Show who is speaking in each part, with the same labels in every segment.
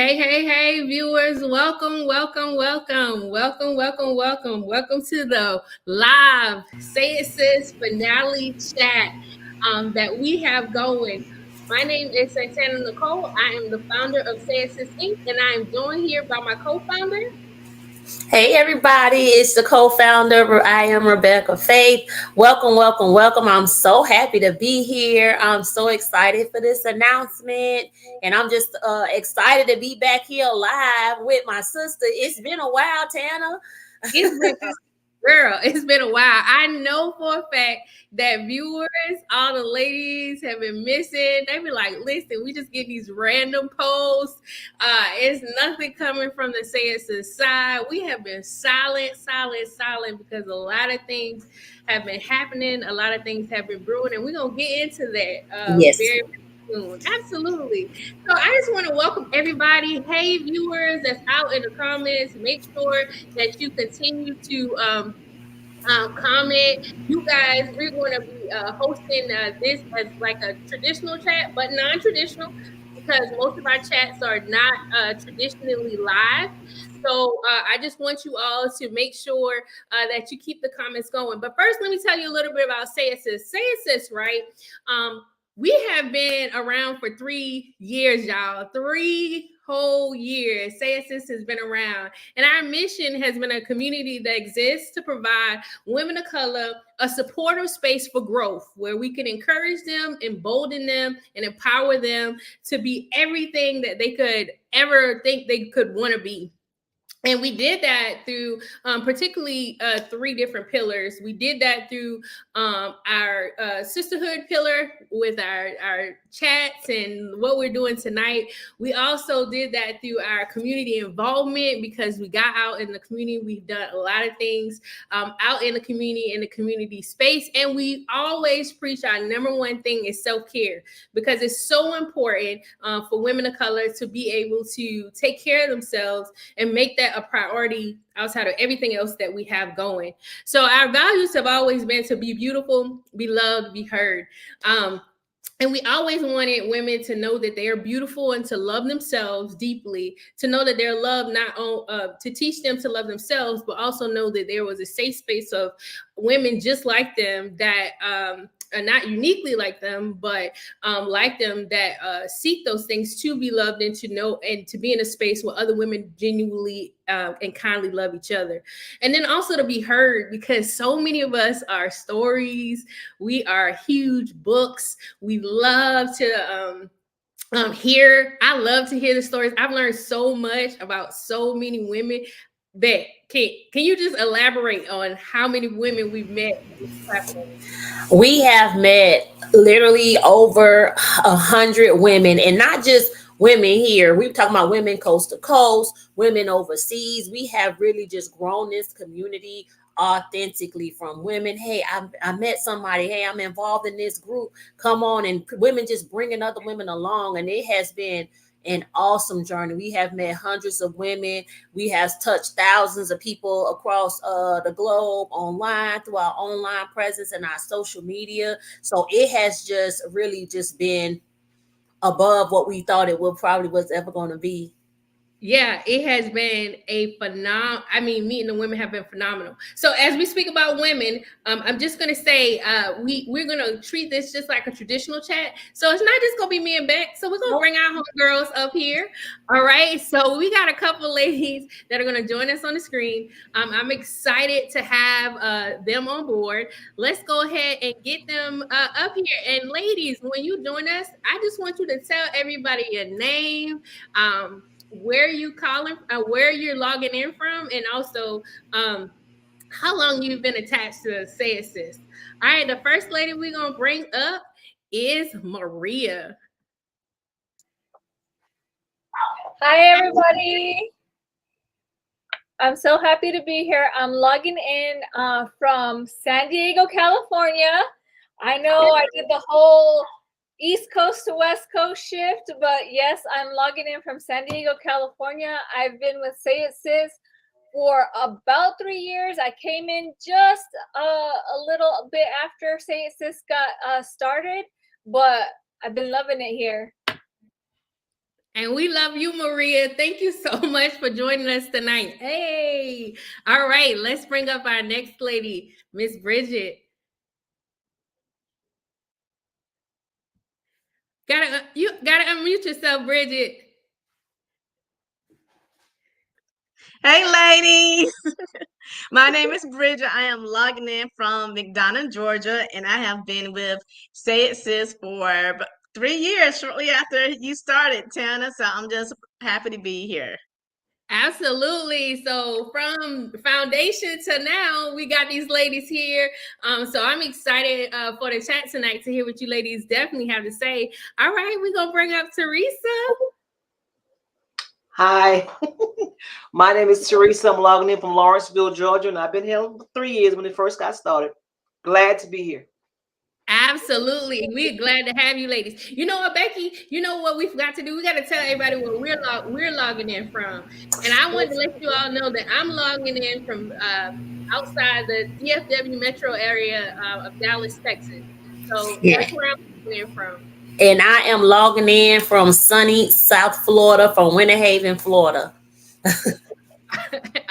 Speaker 1: Hey, viewers, welcome to the live Say It Sis finale chat that we have going. My name is Santana Nicole. I am the founder of Say It Sis Inc., and I am joined here by my co-founder.
Speaker 2: Hey everybody, it's the co-founder. I am Rebecca Faith. Welcome. I'm so happy to be here. I'm so excited for this announcement, and I'm just excited to be back here live with my sister. It's been a while, Tana.
Speaker 1: It's been a while. I know for a fact that viewers, all the ladies have been missing. They be like, listen, we just get these random posts. It's nothing coming from the Say It Sis side. We have been silent because a lot of things have been happening. A lot of things have been brewing, and we're going to get into that
Speaker 2: Yes.
Speaker 1: very soon. Absolutely. So I just want to welcome everybody. Hey, viewers that's out in the comments, make sure that you continue to comment. You guys, we're going to be hosting this as like a traditional chat, but non-traditional because most of our chats are not traditionally live. So I just want you all to make sure that you keep the comments going. But first, let me tell you a little bit about Say It Sis. Say It Sis, right? We have been around for 3 years, y'all. 3 whole years. Say It Sis has been around. And our mission has been a community that exists to provide women of color a supportive space for growth where we can encourage them, embolden them, and empower them to be everything that they could ever think they could want to be. And we did that through particularly 3 different pillars. We did that through our sisterhood pillar with our chats and what we're doing tonight. We also did that through our community involvement because we got out in the community. We've done a lot of things out in the community space. And we always preach our number one thing is self-care because it's so important for women of color to be able to take care of themselves and make that a priority outside of everything else that we have going. So our values have always been to be beautiful, be loved, be heard. And we always wanted women to know that they are beautiful and to love themselves deeply, to know that they're loved, to teach them to love themselves, but also know that there was a safe space of women just like them that are not uniquely like them, but like them that seek those things to be loved and to know and to be in a space where other women genuinely and kindly love each other. And then also to be heard because so many of us are stories. We are huge books. We love to I love to hear the stories. I've learned so much about so many women. That can you just elaborate on how many women we've met on this platform?
Speaker 2: We have met literally over 100 women, and not just women here. We're talking about women coast to coast, women overseas. We have really just grown this community authentically from women. Hey, I met somebody. Hey, I'm involved in this group. Come on, and women just bringing other women along, and it has been an awesome journey. We have met hundreds of women. We have touched thousands of people across the globe online through our online presence and our social media. So it has just really just been above what we thought it would probably was ever going to be.
Speaker 1: Yeah, it has been a phenomenal. I mean, meeting the women have been phenomenal. So as we speak about women, I'm just gonna say we're gonna treat this just like a traditional chat. So it's not just gonna be me and Beck. So we're gonna bring our homegirls up here. All right. So we got a couple ladies that are gonna join us on the screen. I'm excited to have them on board. Let's go ahead and get them up here. And ladies, when you join us, I just want you to tell everybody your name. Where you calling, where you're logging in from, and also how long you've been attached to Say It Sis. All right, the first lady we're gonna bring up is Maria.
Speaker 3: Hi, everybody. I'm so happy to be here. I'm logging in from San Diego, California. I know I did the whole East Coast to West Coast shift, but yes, I'm logging in from San Diego, California. I've been with Say It Sis for about 3 years. I came in just a little bit after Say It Sis got started, but I've been loving it here.
Speaker 1: And we love you, Maria. Thank you so much for joining us tonight. Hey, all right, let's bring up our next lady, Miss Bridget. You gotta unmute yourself, Bridget.
Speaker 4: Hey, ladies. My name is Bridget. I am logging in from McDonough, Georgia, and I have been with Say It Sis for 3 years, shortly after you started, Tana. So I'm just happy to be here.
Speaker 1: Absolutely. So from foundation to now, we got these ladies here. So I'm excited for the chat tonight to hear what you ladies definitely have to say. All right, we're gonna bring up Teresa.
Speaker 5: Hi, my name is Teresa. I'm logging in from Lawrenceville, Georgia, and I've been here for 3 years when it first got started. Glad to be here.
Speaker 1: Absolutely. We're glad to have you ladies. You know what, Becky? You know what we forgot to do? We got to tell everybody where we're logging in from. And I wanted to let you all know that I'm logging in from outside the DFW metro area of Dallas, Texas. So that's where I'm logging in from.
Speaker 2: And I am logging in from sunny South Florida, from Winter Haven, Florida.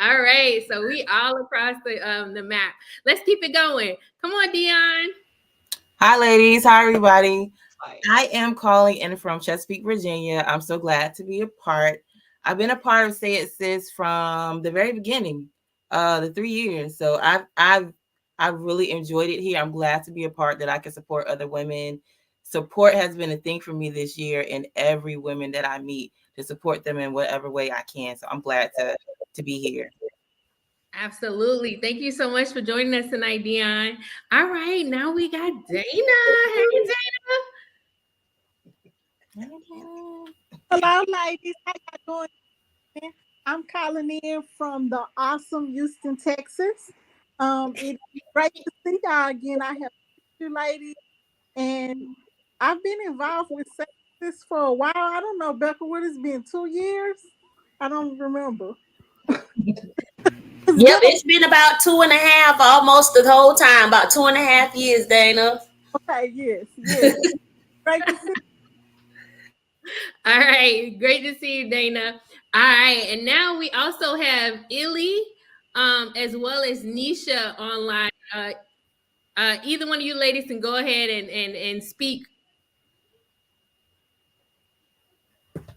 Speaker 1: All right. So we all across the map. Let's keep it going. Come on, Dion.
Speaker 6: Hi, ladies. Hi, everybody. I am calling in from Chesapeake, Virginia. I'm so glad to be a part. I've been a part of Say It Sis from the very beginning, the 3 years. So I've really enjoyed it here. I'm glad to be a part that I can support other women. Support has been a thing for me this year, and every woman that I meet to support them in whatever way I can. So I'm glad to be here.
Speaker 1: Absolutely. Thank you so much for joining us tonight, Dion. All right, now we got Dana. Hey,
Speaker 7: Dana. Hello, ladies. How y'all doing? I'm calling in from the awesome Houston, Texas. It's great to see y'all again. I have you ladies, and I've been involved with this for a while. I don't know, Becca, what it's been, 2 years? I don't remember.
Speaker 2: Yep, it's been about 2.5, almost the whole time, about 2.5 years, Dana.
Speaker 7: Okay, yes. Great to see.
Speaker 1: All right, great to see you, Dana. All right, and now we also have Illy, as well as Nisha online. Either one of you ladies can go ahead and speak.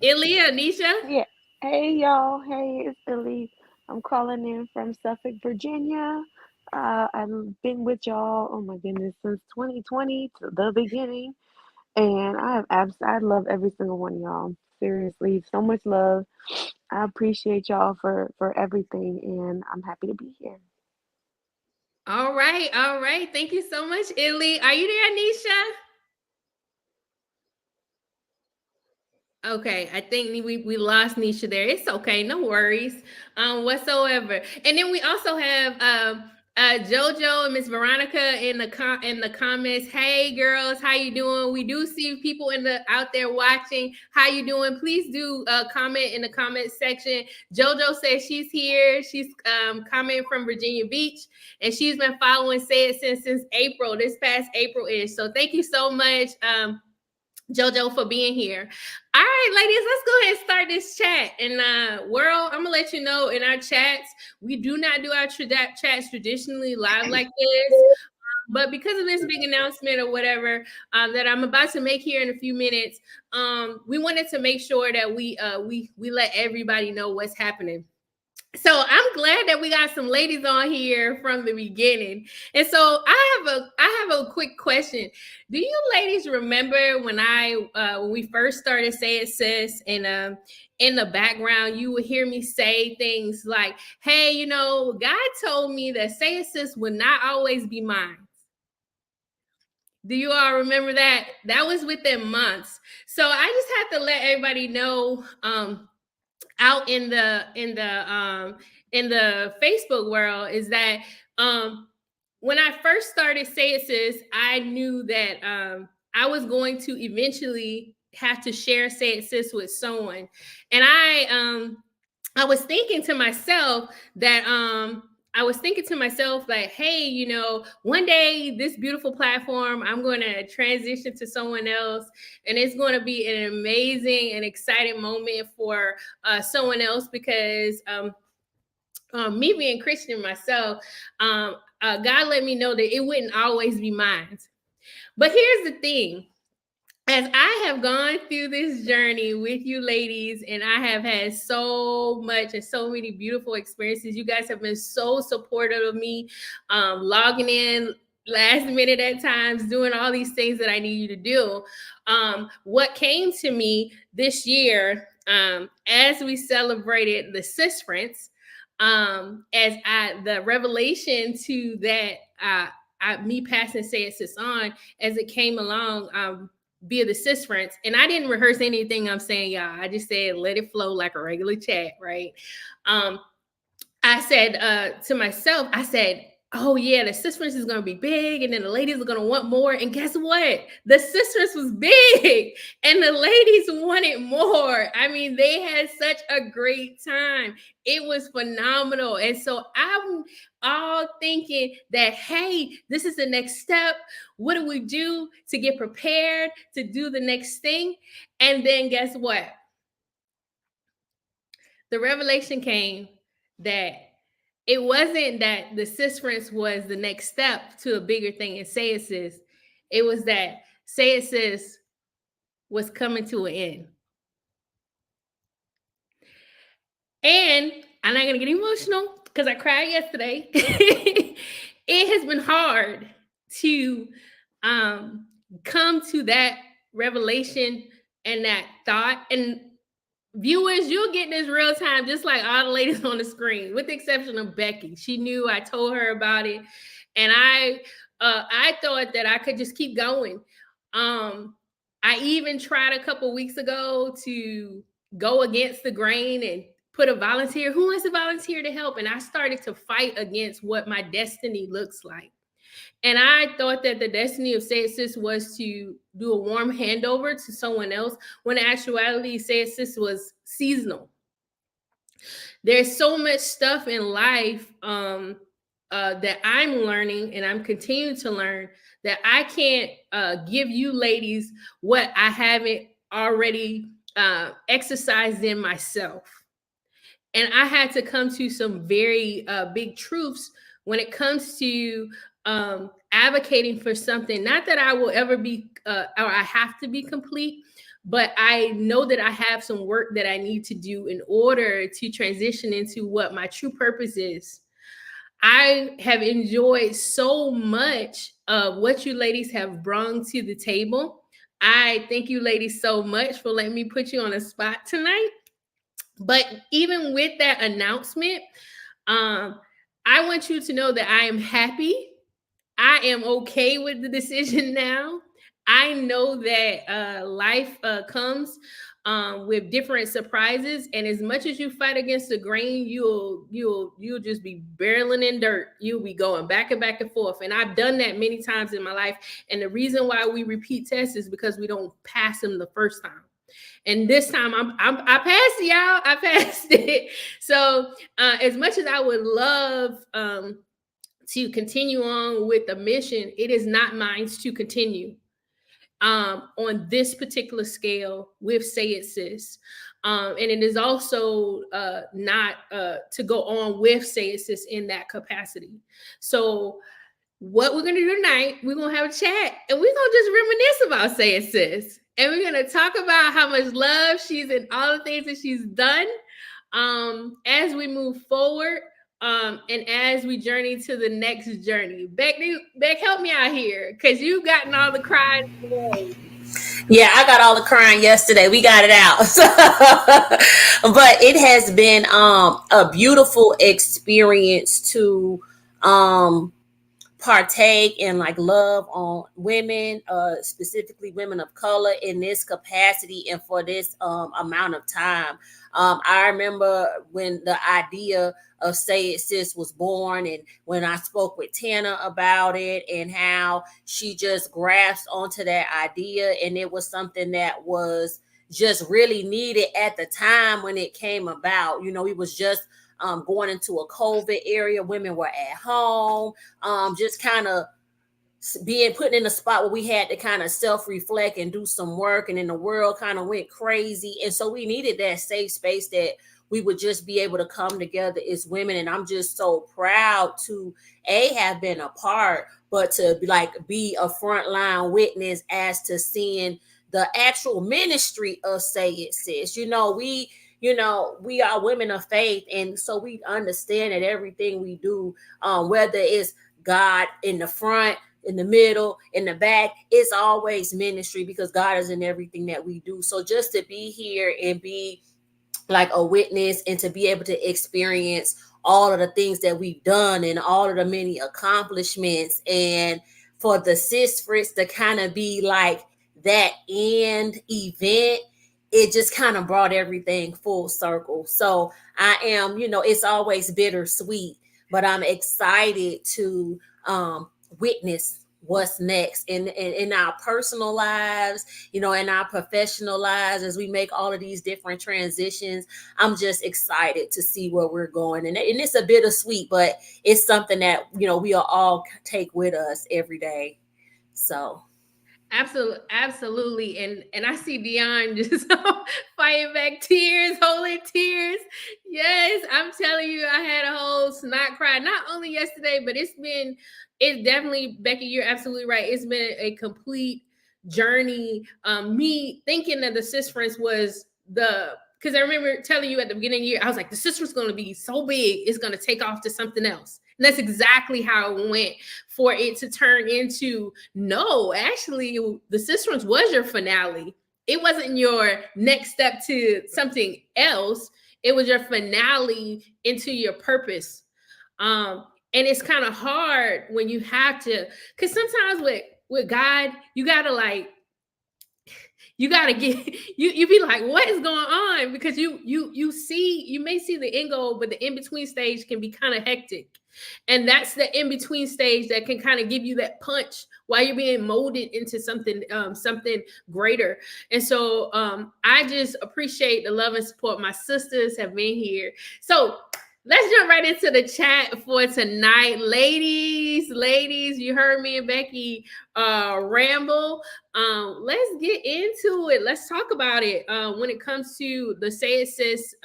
Speaker 1: Illy or Nisha?
Speaker 8: Yeah. Hey, y'all. Hey, it's Illy. I'm calling in from Suffolk, Virginia. I've been with y'all, oh my goodness, since 2020 to the beginning. And I love every single one of y'all. Seriously, so much love. I appreciate y'all for everything, and I'm happy to be here.
Speaker 1: All right. Thank you so much, Illy. Are you there, Nisha? Okay, I think we lost Nisha there. It's okay, no worries whatsoever. And then we also have JoJo and Miss Veronica in the comments. Hey girls, how you doing? We do see people out there watching. How you doing? Please do comment in the comment section. JoJo says she's here. She's commenting from Virginia Beach, and she's been following Say It since April. This past April-ish. So thank you so much. JoJo for being here. All right, ladies, let's go ahead and start this chat. And world, I'm gonna let you know in our chats, we do not do our chats traditionally live like this. But because of this big announcement or whatever that I'm about to make here in a few minutes, we wanted to make sure that we let everybody know what's happening. So I'm glad that we got some ladies on here from the beginning. And so I have a quick question. Do you ladies remember when we first started Say It Sis, and in the background you would hear me say things like, hey, God told me that Say It Sis would not always be mine. Do you all remember that? That was within months. So I just have to let everybody know out in the Facebook world is that when I first started Say It Sis, I knew that I was going to eventually have to share Say It Sis with someone. And I was thinking to myself that I was thinking to myself, like, hey, you know, one day this beautiful platform, I'm going to transition to someone else, and it's going to be an amazing and exciting moment for someone else, because me being Christian myself, God let me know that it wouldn't always be mine. But here's the thing. As I have gone through this journey with you ladies, and I have had so much and so many beautiful experiences, you guys have been so supportive of me, logging in last minute at times, doing all these things that I need you to do. What came to me this year, as we celebrated the Sis-Friends, the revelation to that, me passing Say It Sis on as it came along, via the Sis-Friends, and I didn't rehearse anything I'm saying, y'all. I just said let it flow like a regular chat, right? I said to myself, I said, oh yeah, the Sis-Friends is gonna be big, and then the ladies are gonna want more. And guess what? The Sis-Friends was big, and the ladies wanted more. I mean, they had such a great time. It was phenomenal. And so I'm all thinking that, hey, this is the next step. What do we do to get prepared to do the next thing? And then guess what? The revelation came that it wasn't that the Sis-Friends was the next step to a bigger thing in Say It Sis. It was that Say It Sis was coming to an end. And I'm not going to get emotional because I cried yesterday. It has been hard to come to that revelation and that thought. And viewers, you'll get this real time, just like all the ladies on the screen, with the exception of Becky. She knew, I told her about it, and I thought that I could just keep going. I even tried a couple weeks ago to go against the grain and put a volunteer. Who wants to volunteer to help? And I started to fight against what my destiny looks like. And I thought that the destiny of Say It Sis was to do a warm handover to someone else, when in actuality, Say It Sis was seasonal. There's so much stuff in life that I'm learning, and I'm continuing to learn, that I can't give you ladies what I haven't already exercised in myself. And I had to come to some very big truths when it comes to advocating for something. Not that I will ever be or I have to be complete, but I know that I have some work that I need to do in order to transition into what my true purpose is. I have enjoyed so much of what you ladies have brought to the table. I thank you ladies so much for letting me put you on a spot tonight. But even with that announcement, I want you to know that I am happy. I am okay with the decision now. I know that life comes with different surprises, and as much as you fight against the grain, you'll just be barreling in dirt. You'll be going back and forth, and I've done that many times in my life. And the reason why we repeat tests is because we don't pass them the first time. And this time I passed it, y'all. I passed it. So as much as I would love to continue on with the mission, it is not mine to continue on this particular scale with Say It Sis. And it is also not to go on with Say It Sis in that capacity. So what we're going to do tonight, we're going to have a chat, and we're going to just reminisce about Say It Sis. And we're going to talk about how much love she's in, all the things that she's done as we move forward. And as we journey to the next journey. Beck, help me out here, because you've gotten all the crying today.
Speaker 2: Yeah, I got all the crying yesterday. We got it out. But it has been a beautiful experience to partake in like love on women, specifically women of color, in this capacity and for this amount of time. I remember when the idea of Say It Sis was born, and when I spoke with Tana about it, and how she just grasped onto that idea, and it was something that was just really needed at the time when it came about. You know, it was just going into a COVID area. Women were at home, just kind of being put in a spot where we had to kind of self-reflect and do some work, and then the world kind of went crazy. And so we needed that safe space that we would just be able to come together as women. And I'm just so proud to have been a part, but to be a frontline witness as to seeing the actual ministry of Say It Sis. We are women of faith, and so we understand that everything we do, whether it's God in the front, in the middle, in the back, it's always ministry, because God is in everything that we do. So just to be here and be like a witness, and to be able to experience all of the things that we've done and all of the many accomplishments, and for the Sis Fritz to kind of be like that end event, it just kind of brought everything full circle. So I am, it's always bittersweet, but I'm excited to witness what's next in our personal lives, in our professional lives, as we make all of these different transitions. I'm just excited to see where we're going. And it's a bittersweet, but it's something that, we'll all take with us every day. So.
Speaker 1: Absolutely. And I see Dion just fighting back tears, holding tears. Yes, I'm telling you, I had a whole snot cry, not only yesterday, but it's definitely, Becky, you're absolutely right. It's been a complete journey. Me thinking that the Sis Friends was because I remember telling you at the beginning of the year, I was like, the Sis Friends going to be so big, it's going to take off to something else. And that's exactly how it went, for it to turn into, no, actually, the Sis Friends was your finale. It wasn't your next step to something else. It was your finale into your purpose. And it's kind of hard when you have to, because sometimes with God, you got to get, you be like, what is going on? Because you may see the end goal, but the in-between stage can be kind of hectic. And that's the in-between stage that can kind of give you that punch while you're being molded into something greater. And so I just appreciate the love and support. My sisters have been here. So let's jump right into the chat for tonight. Ladies, you heard me and Becky ramble. Let's get into it. Let's talk about it. When it comes to the Say It Sis,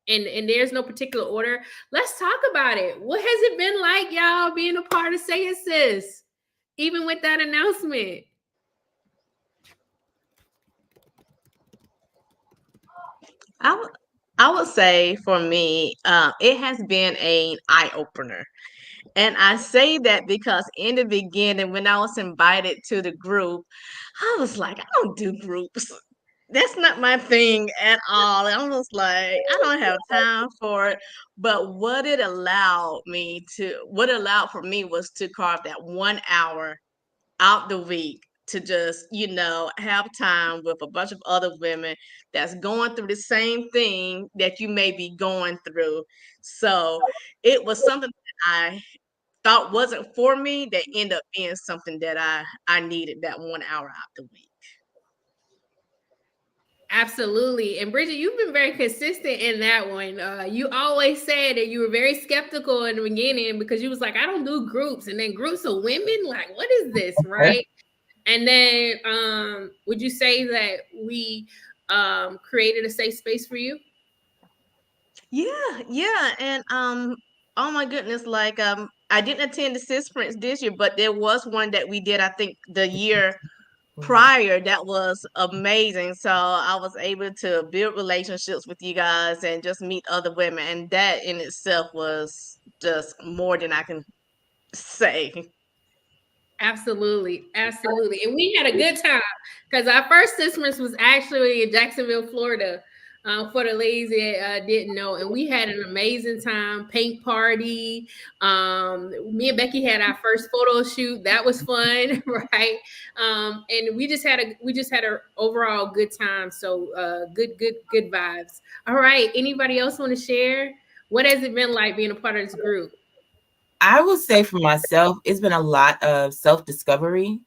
Speaker 1: and there's no particular order, let's talk about it. What has it been like, y'all, being a part of Say It Sis, even with that announcement?
Speaker 4: I would say for me, it has been an eye-opener. And I say that because in the beginning, when I was invited to the group, I was like, I don't do groups. That's not my thing at all. I was like, I don't have time for it. But what it allowed for me was to carve that 1 hour out the week to just, have time with a bunch of other women that's going through the same thing that you may be going through. So it was something that I thought wasn't for me that ended up being something that I needed that 1 hour out the week.
Speaker 1: Absolutely. And Bridget, you've been very consistent in that one. You always said that you were very skeptical in the beginning because you was like, I don't do groups. And then groups of women, like, what is this, right? And then would you say that we created a safe space for you?
Speaker 4: Yeah. And oh my goodness, like I didn't attend the Sis Friends this year, but there was one that we did, I think, the year prior, that was amazing. So I was able to build relationships with you guys and just meet other women, and that in itself was just more than I can say.
Speaker 1: Absolutely. And we had a good time because our first Christmas was actually in Jacksonville, Florida. For the ladies that didn't know, and we had an amazing time. Paint party. Me and Becky had our first photo shoot. That was fun, right? And we just had a overall good time. So good vibes. All right. Anybody else want to share? What has it been like being a part of this group?
Speaker 6: I would say for myself, it's been a lot of self-discovery.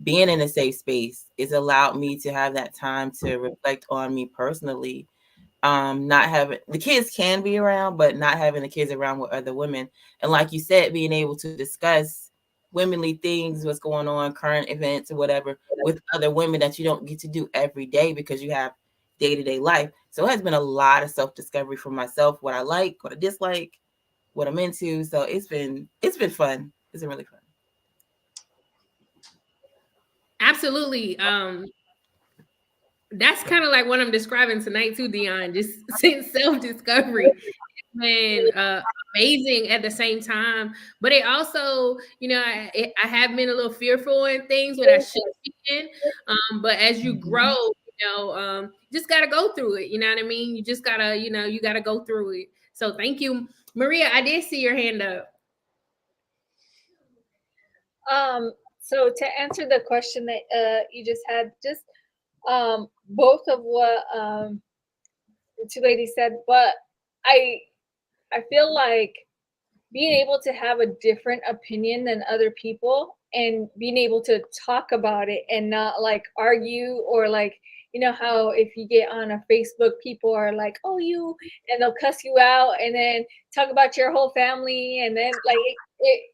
Speaker 6: Being in a safe space has allowed me to have that time to reflect on me personally. not having the kids can be around, but not having the kids around with other women. And like you said, being able to discuss womanly things, what's going on, current events or whatever with other women that you don't get to do every day because you have day-to-day life. So it has been a lot of self-discovery for myself, what I like, what I dislike, what I'm into. So it's been fun. It's been really fun.
Speaker 1: Absolutely. That's kind of like what I'm describing tonight too, Dion. Just self-discovery. Been amazing at the same time, but it also, you know, I have been a little fearful in things when I should be in. But as you grow, you know, just gotta go through it. You know what I mean? You just gotta, you know, you gotta go through it. So thank you, Maria. I did see your hand up.
Speaker 3: So to answer the question that you just had, just both of what the two ladies said, but I feel like being able to have a different opinion than other people and being able to talk about it and not like argue or like, you know how if you get on a Facebook, people are like, oh, you, and they'll cuss you out and then talk about your whole family. And then like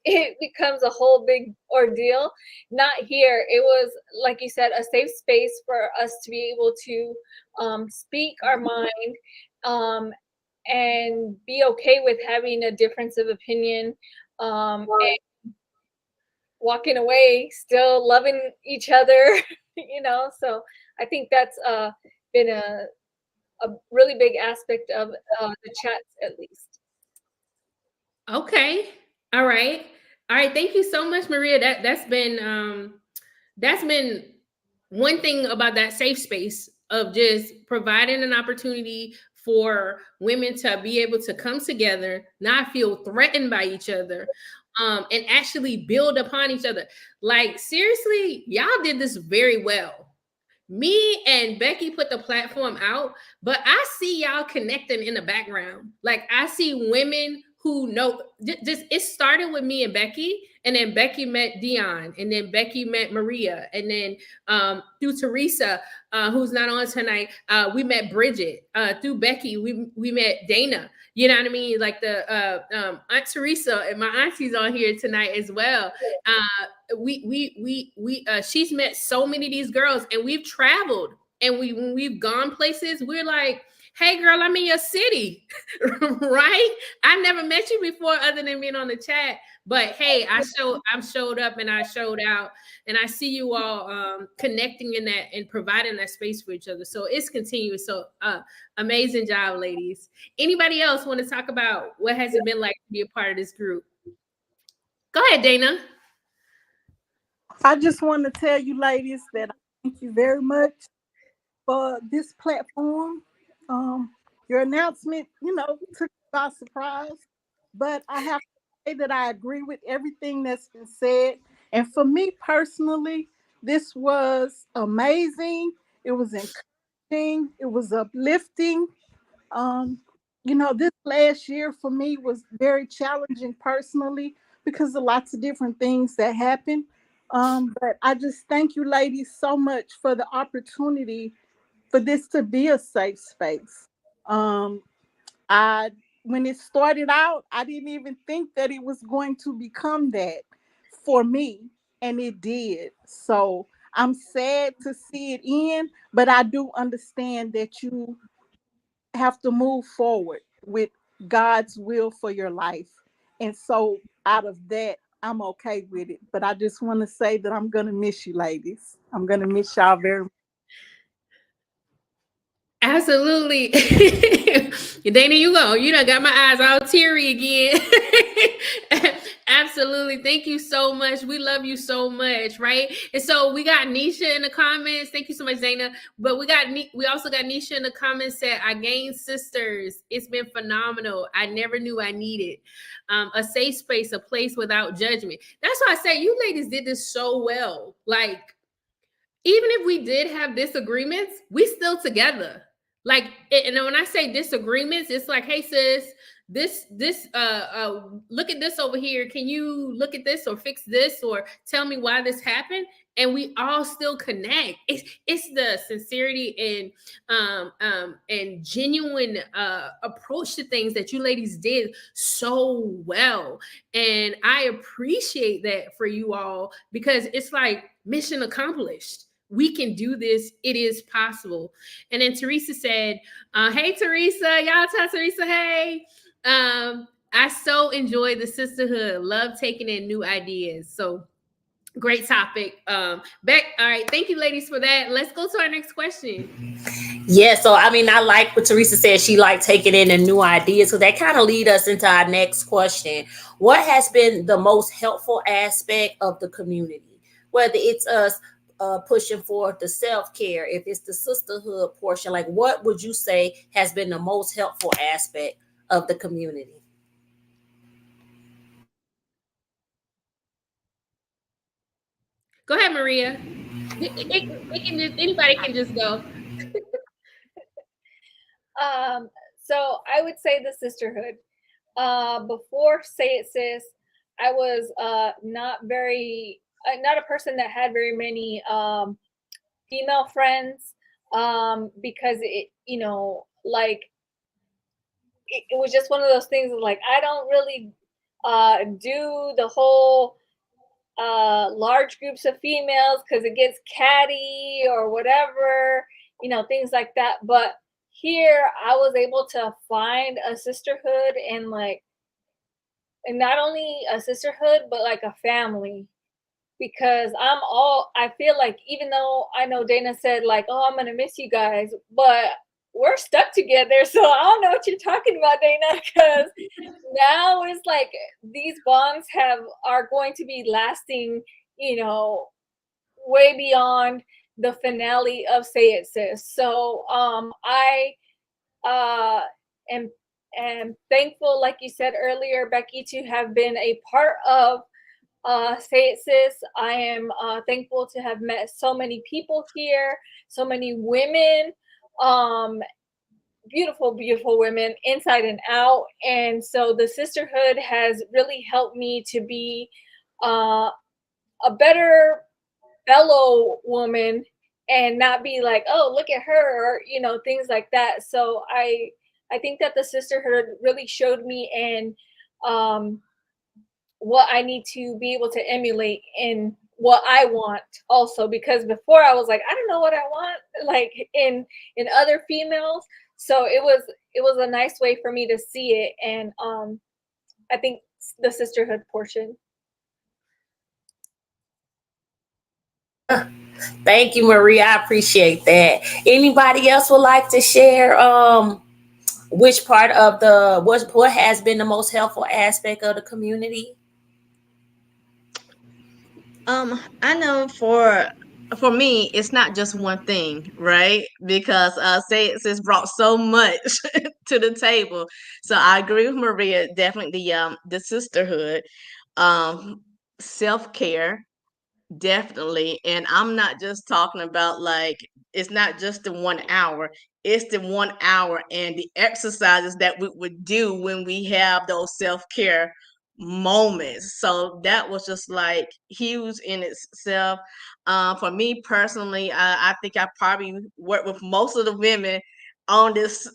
Speaker 3: it becomes a whole big ordeal. Not here. It was, like you said, a safe space for us to be able to speak our mind, and be okay with having a difference of opinion, and walking away still loving each other, you know. So I think that's been a really big aspect of the chats, at least.
Speaker 1: Okay. All right. Thank you so much, Maria. That's been one thing about that safe space of just providing an opportunity for women to be able to come together, not feel threatened by each other, and actually build upon each other. Like, seriously, y'all did this very well. Me and Becky put the platform out, but I see y'all connecting in the background. Like, I see women who know, just it started with me and Becky, and then Becky met Dion, and then Becky met Maria, and then through Teresa, who's not on tonight, we met Bridget. Through Becky, we met Dana. You know what I mean? Like the Aunt Teresa and my auntie's on here tonight as well. She's met so many of these girls, and we've traveled, and when we've gone places, we're like, hey girl, I'm in your city. Right? I never met you before other than being on the chat, but hey, I showed up and I showed out, and I see you all connecting in that and providing that space for each other. So it's continuous. So amazing job, ladies. Anybody else want to talk about what has it been like to be a part of this group? Go ahead, Dana.
Speaker 7: I just want to tell you ladies that I thank you very much for this platform. Your announcement, you know, took me by surprise, but I have to say that I agree with everything that's been said. And for me personally, this was amazing. It was encouraging. It was uplifting. You know, this last year for me was very challenging personally because of lots of different things that happened. But I just thank you ladies so much for the opportunity for this to be a safe space. When it started out, I didn't even think that it was going to become that for me, and it did. So I'm sad to see it end, but I do understand that you have to move forward with God's will for your life. And so out of that, I'm okay with it. But I just want to say that I'm going to miss you, ladies. I'm going to miss y'all very much.
Speaker 1: Absolutely. Dana, you done got my eyes all teary again. Absolutely. Thank you so much. We love you so much, right? And so we got Nisha in the comments. Thank you so much, Dana. But we also got Nisha in the comments said, I gained sisters. It's been phenomenal. I never knew I needed a safe space, a place without judgment. That's why I say you ladies did this so well. Like, even if we did have disagreements, we still together. Like, and when I say disagreements, it's like, hey sis, this look at this over here. Can you look at this or fix this or tell me why this happened? And we all still connect. It's the sincerity and genuine approach to things that you ladies did so well. And I appreciate that for you all, because it's like mission accomplished. We can do this. It is possible. And then Teresa said, hey, Teresa, y'all tell Teresa, hey. I so enjoy the sisterhood. Love taking in new ideas. So great topic. Beck, all right. Thank you, ladies, for that. Let's go to our next question.
Speaker 2: Yeah, so I mean, I like what Teresa said. She liked taking in the new ideas. So that kind of lead us into our next question. What has been the most helpful aspect of the community? Whether it's us pushing forth the self-care, if it's the sisterhood portion, like what would you say has been the most helpful aspect of the community?
Speaker 1: Go ahead, Maria. Anybody can just go.
Speaker 3: So I would say the sisterhood. Before Say It Sis, I was not a person that had very many female friends, because it was just one of those things of like, I don't really do the whole large groups of females because it gets catty or whatever, things like that. But here I was able to find a sisterhood, and not only a sisterhood, but like a family. Because I feel like, even though I know Dana said like, oh, I'm gonna miss you guys, but we're stuck together. So I don't know what you're talking about, Dana, because now it's like these bonds are going to be lasting, way beyond the finale of Say It Sis. So I am thankful, like you said earlier, Becky, to have been a part of Say It Sis. I am thankful to have met so many people here, so many women, beautiful, beautiful women inside and out. And so the sisterhood has really helped me to be a better fellow woman, and not be like, oh, look at her, or things like that. So I think that the sisterhood really showed me and what I need to be able to emulate in what I want also, because before I was like, I don't know what I want, like in other females. So it was a nice way for me to see it. And I think the sisterhood portion.
Speaker 2: Thank you, Maria. I appreciate that. Anybody else would like to share which part of what has been the most helpful aspect of the community?
Speaker 4: I know for me, it's not just one thing, right? Because Say It Sis brought so much to the table. So I agree with Maria. Definitely the sisterhood, self-care, definitely. And I'm not just talking about like, it's not just the 1 hour, it's the 1 hour and the exercises that we would do when we have those self-care moments. So that was just like huge in itself. For me personally, I think I probably worked with most of the women on this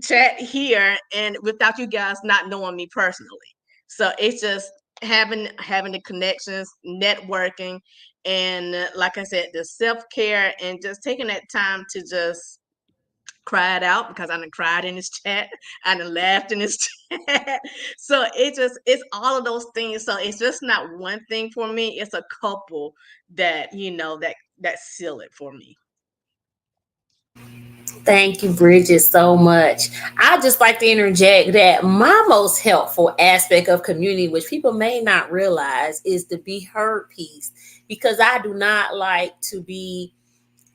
Speaker 4: chat here, and without you guys not knowing me personally. So it's just having the connections, networking, and like I said, the self-care, and just taking that time to just cry it out, because I done cried in this chat, I done laughed in this chat. So it's all of those things. So it's just not one thing for me, it's a couple that that seal it for me.
Speaker 2: Thank you, Bridget, so much. I just like to interject that my most helpful aspect of community, which people may not realize, is the be heard piece. Because I do not like to be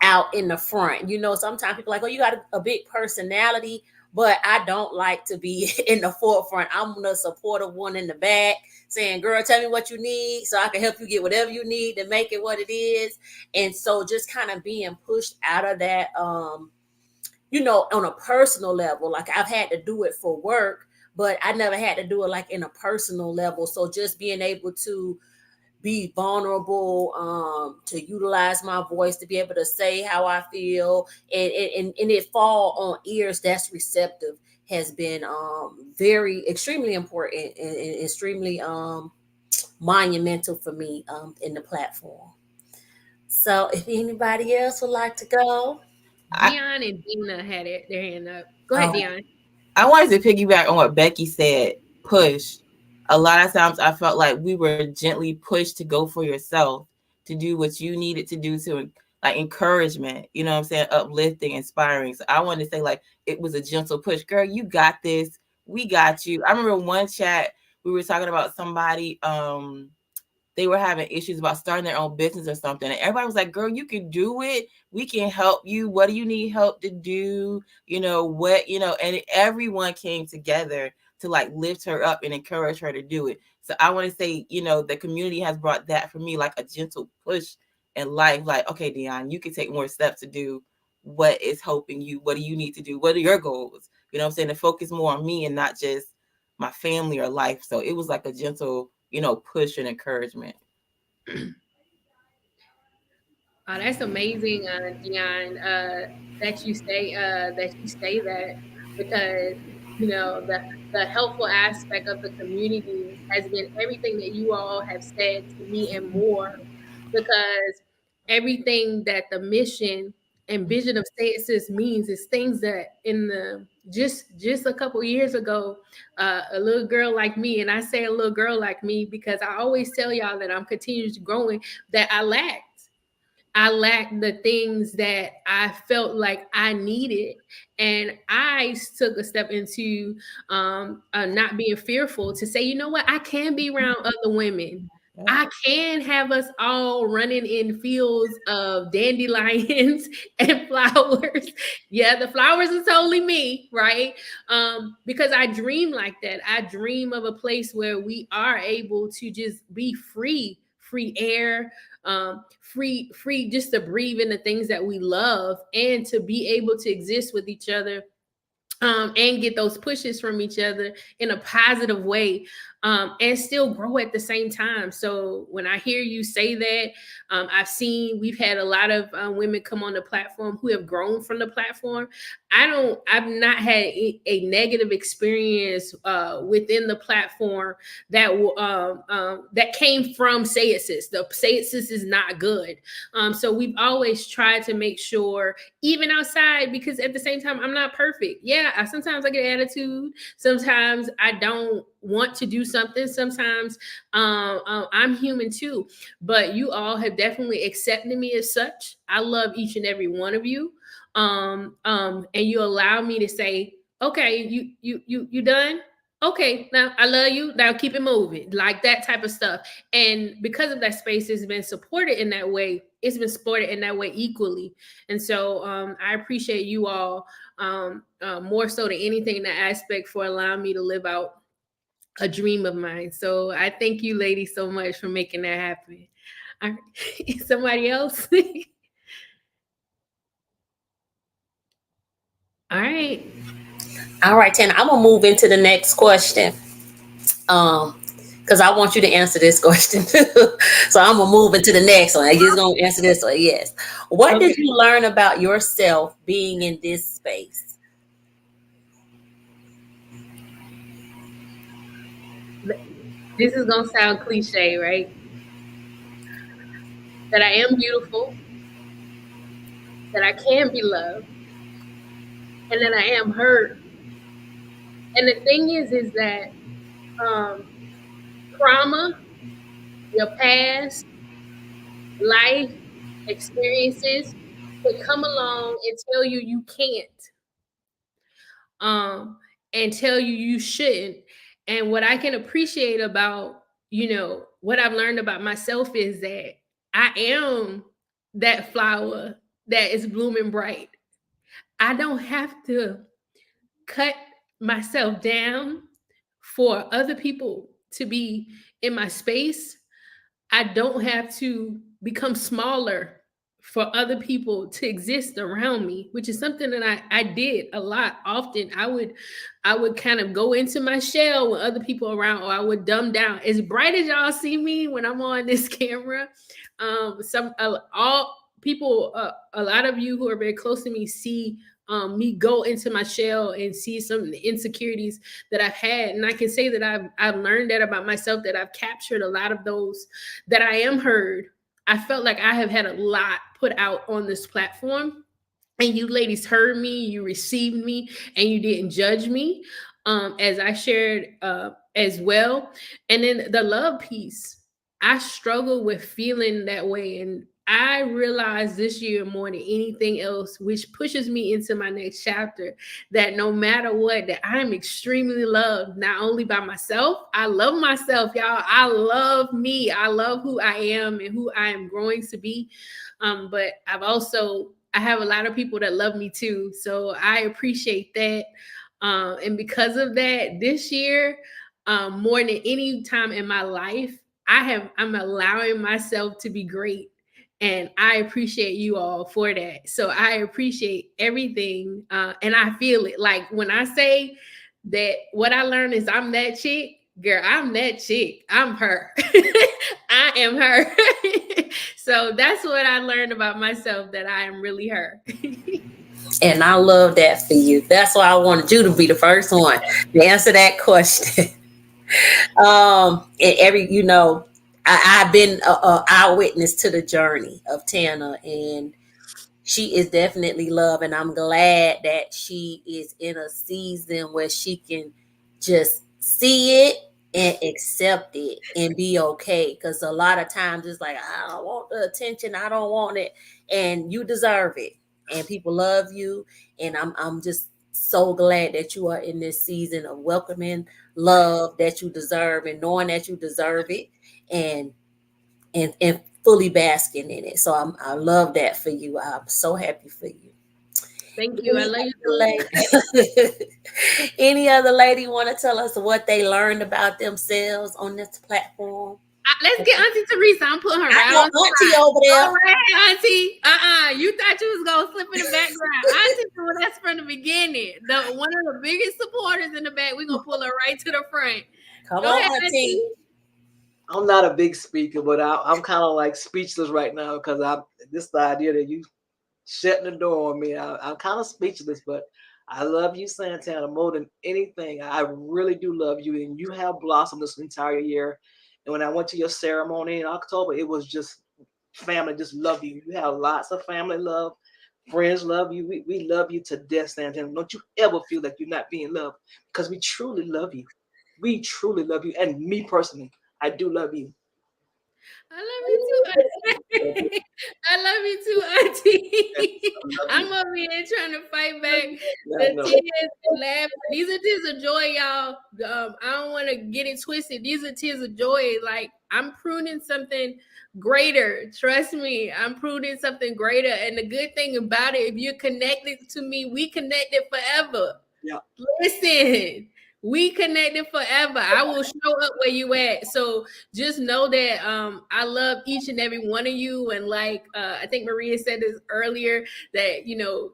Speaker 2: out in the front. Sometimes people are like, oh, you got a big personality, but I don't like to be in the forefront. I'm the supportive one in the back saying, girl, tell me what you need so I can help you get whatever you need to make it what it is. And so just kind of being pushed out of that you know, on a personal level. Like I've had to do it for work, but I never had to do it like in a personal level. So just being able to be vulnerable, to utilize my voice, to be able to say how I feel, and it fall on ears that's receptive has been very extremely important and extremely monumental for me in the platform. So if anybody else would like to go.
Speaker 1: Dion and Dina had their hand up. Go ahead, Dion.
Speaker 6: I wanted to piggyback on what Becky said. Push. A lot of times I felt like we were gently pushed to go for yourself, to do what you needed to do, to like encouragement, you know what I'm saying? Uplifting, inspiring. So I wanted to say like it was a gentle push. Girl, you got this. We got you. I remember one chat we were talking about somebody, they were having issues about starting their own business or something. And everybody was like, girl, you can do it. We can help you. What do you need help to do? You know, what, you know, and everyone came together to like lift her up and encourage her to do it. So I want to say, you know, the community has brought that for me, like a gentle push in life. Like, okay, Dion, you can take more steps to do what is helping you. What do you need to do? What are your goals? You know what I'm saying? To focus more on me and not just my family or life. So it was like a gentle, you know, push and encouragement.
Speaker 1: Oh, that's amazing, Dion, that you say that, because you know the helpful aspect of the community has been everything that you all have said to me and more, because everything that the mission and vision of Say It Sis means is things that in the just a couple years ago, a little girl like me, and I say a little girl like me because I always tell y'all that I'm continuously growing, that I lacked. I lacked the things that I felt like I needed. And I took a step into not being fearful to say, you know what, I can be around other women. I can have us all running in fields of dandelions and flowers. Yeah, the flowers is totally me, right? Because I dream like that. I dream of a place where we are able to just be free air, free just to breathe in the things that we love and to be able to exist with each other, and get those pushes from each other in a positive way, and still grow at the same time. So when I hear you say that, we've had a lot of women come on the platform who have grown from the platform. I've not had a negative experience within the platform that came from Say It Sis. The Say It Sis is not good. So we've always tried to make sure, even outside, because at the same time, I'm not perfect. Yeah, sometimes I get attitude. Sometimes I don't want to do something. Sometimes I'm human too. But you all have definitely accepted me as such. I love each and every one of you. And you allow me to say, okay, you done? Okay, now I love you. Now keep it moving, like that type of stuff. And because of that space, it's been supported in that way. It's been supported in that way equally. And so I appreciate you all more so than anything in that aspect for allowing me to live out a dream of mine. So I thank you, ladies, so much for making that happen. All right. Somebody else? All right.
Speaker 2: All right, Tana, I'm gonna move into the next question. Because I want you to answer this question too. So I'm gonna move into the next one. I just gonna answer this one. Yes. What did you learn about yourself being in this space?
Speaker 1: This is gonna sound cliche, right? That I am beautiful, that I can be loved, and that I am heard. And the thing is that trauma, your past, life experiences could come along and tell you you can't, and tell you you shouldn't. And what I can appreciate about, what I've learned about myself is that I am that flower that is blooming bright. I don't have to cut myself down for other people to be in my space. I don't have to become smaller for other people to exist around me, which is something that I did a lot. Often I would kind of go into my shell with other people around, or I would dumb down. As bright as y'all see me when I'm on this camera, all people, a lot of you who are very close to me see me go into my shell and see some of the insecurities that I've had. And I can say that I've learned that about myself, that I've captured a lot of those, that I am heard. I felt like I have had a lot put out on this platform, and you ladies heard me, you received me, and you didn't judge me, as I shared as well. And then the love piece, I struggle with feeling that way. And I realized this year more than anything else, which pushes me into my next chapter, that no matter what, that I am extremely loved, not only by myself. I love myself, y'all. I love me. I love who I am and who I am growing to be. But I have a lot of people that love me too. So I appreciate that. And because of that, this year, more than any time in my life, I'm allowing myself to be great. And I appreciate you all for that. So I appreciate everything. And I feel it. Like when I say that what I learned is I'm that chick, girl, I'm that chick. I'm her. I am her. So that's what I learned about myself, that I am really her.
Speaker 2: And I love that for you. That's why I wanted you to be the first one to answer that question. And I've been an eyewitness to the journey of Tana, and she is definitely loved. And I'm glad that she is in a season where she can just see it and accept it and be okay. Because a lot of times it's like, I don't want the attention, I don't want it, and you deserve it. And people love you. And I'm just so glad that you are in this season of welcoming love that you deserve, and knowing that you deserve it, and fully basking in it. So I love that for you. I'm so happy for you.
Speaker 1: Thank you. I love you.
Speaker 2: Any other lady want to tell us what they learned about themselves on this platform?
Speaker 1: Let's get Auntie Teresa. I'm putting her right on
Speaker 2: Auntie over there.
Speaker 1: All right, Auntie. You thought you was gonna slip in the background. Auntie, well, that's from the beginning. One of the biggest supporters in the back. We're gonna pull her right to the front.
Speaker 2: Come on, Auntie.
Speaker 5: I'm not a big speaker, but I'm kind of like speechless right now, because this the idea that you shutting the door on me. I'm kind of speechless, but I love you, Santana, more than anything. I really do love you, and you have blossomed this entire year. And when I went to your ceremony in October, it was just family just love you. You have lots of family love. Friends love you. We love you to death, Santana. Don't you ever feel like you're not being loved, because we truly love you. We truly love you. And me personally, I do love you.
Speaker 1: I love you too, Auntie. I love you too, Auntie. I'm over here trying to fight back the tears and laugh. These are tears of joy, y'all. I don't want to get it twisted. These are tears of joy. Like, I'm pruning something greater. Trust me, I'm pruning something greater. And the good thing about it, if you're connected to me, we connected forever.
Speaker 5: Yeah.
Speaker 1: Listen. We connected forever. I will show up where you at. So just know that I love each and every one of you. And like I think Maria said this earlier, that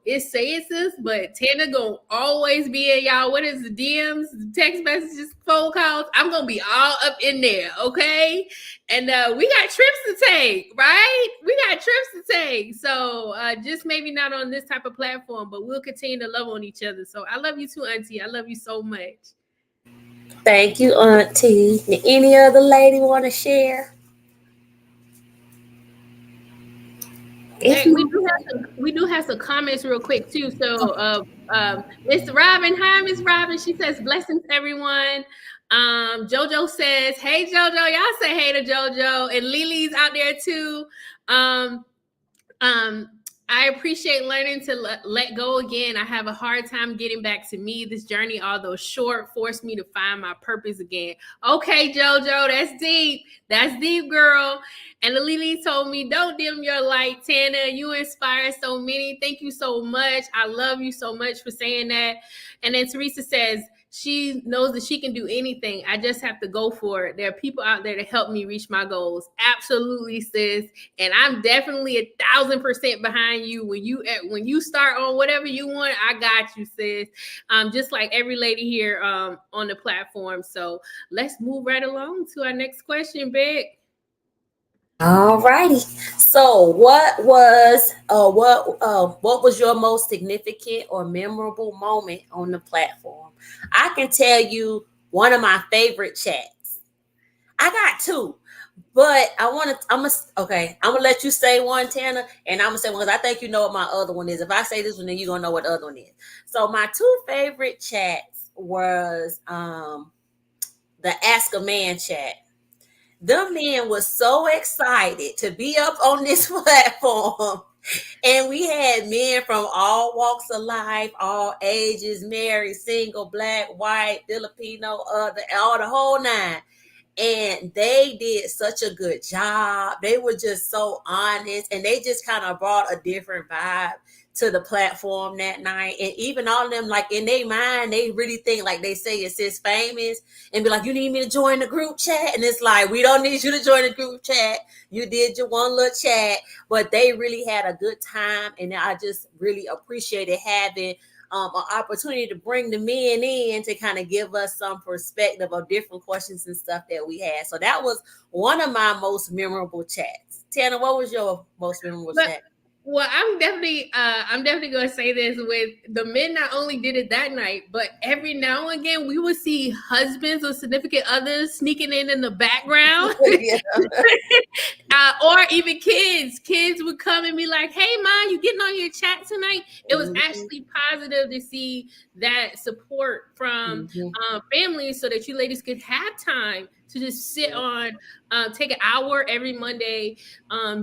Speaker 1: it's sis, but Tana gonna always be in y'all. What is the DMs, text messages, phone calls? I'm gonna be all up in there, okay? And we got trips to take, right? We got trips to take. So just maybe not on this type of platform, but we'll continue to love on each other. So I love you too, Auntie. I love you so much.
Speaker 2: Thank you, Auntie. Any other lady want to share?
Speaker 1: Hey, we do have some comments real quick too. So Miss Robin, hi Miss Robin. She says blessings everyone. JoJo says, hey JoJo, y'all say hey to JoJo, and Lily's out there too. I appreciate learning to let go again. I have a hard time getting back to me. This journey, although short, forced me to find my purpose again. Okay, JoJo, that's deep. That's deep, girl. And Lily told me, don't dim your light, Tana. You inspire so many. Thank you so much. I love you so much for saying that. And then Teresa says, she knows that she can do anything. I just have to go for it. There are people out there to help me reach my goals. Absolutely, sis. And I'm definitely 1,000% behind you. When you start on whatever you want, I got you, sis. Just like every lady here on the platform. So let's move right along to our next question, Big.
Speaker 2: All righty. So, what was your most significant or memorable moment on the platform? I can tell you one of my favorite chats. I got two, but I'm gonna let you say one, Tana, and I'm gonna say one because I think you know what my other one is. If I say this one, then you're gonna know what the other one is. So, my two favorite chats was the Ask a Man chat. The men was so excited to be up on this platform. And we had men from all walks of life, all ages, married, single, black, white, Filipino, all the whole nine. And they did such a good job. They were just so honest, and they just kind of brought a different vibe to the platform that night. And even all of them, like in their mind, they really think like they say it's Sis Famous and be like, you need me to join the group chat? And it's like, we don't need you to join the group chat. You did your one little chat, but they really had a good time. And I just really appreciated having an opportunity to bring the men in to kind of give us some perspective of different questions and stuff that we had. So that was one of my most memorable chats. Tana, what was your most memorable chat?
Speaker 1: Well, I'm definitely going to say this with the men. Not only did it that night, but every now and again we would see husbands or significant others sneaking in the background, or even kids. Kids would come and be like, "Hey, Mom, you getting on your chat tonight?" It was actually positive to see that support from families, so that you ladies could have time to just sit on, take an hour every Monday,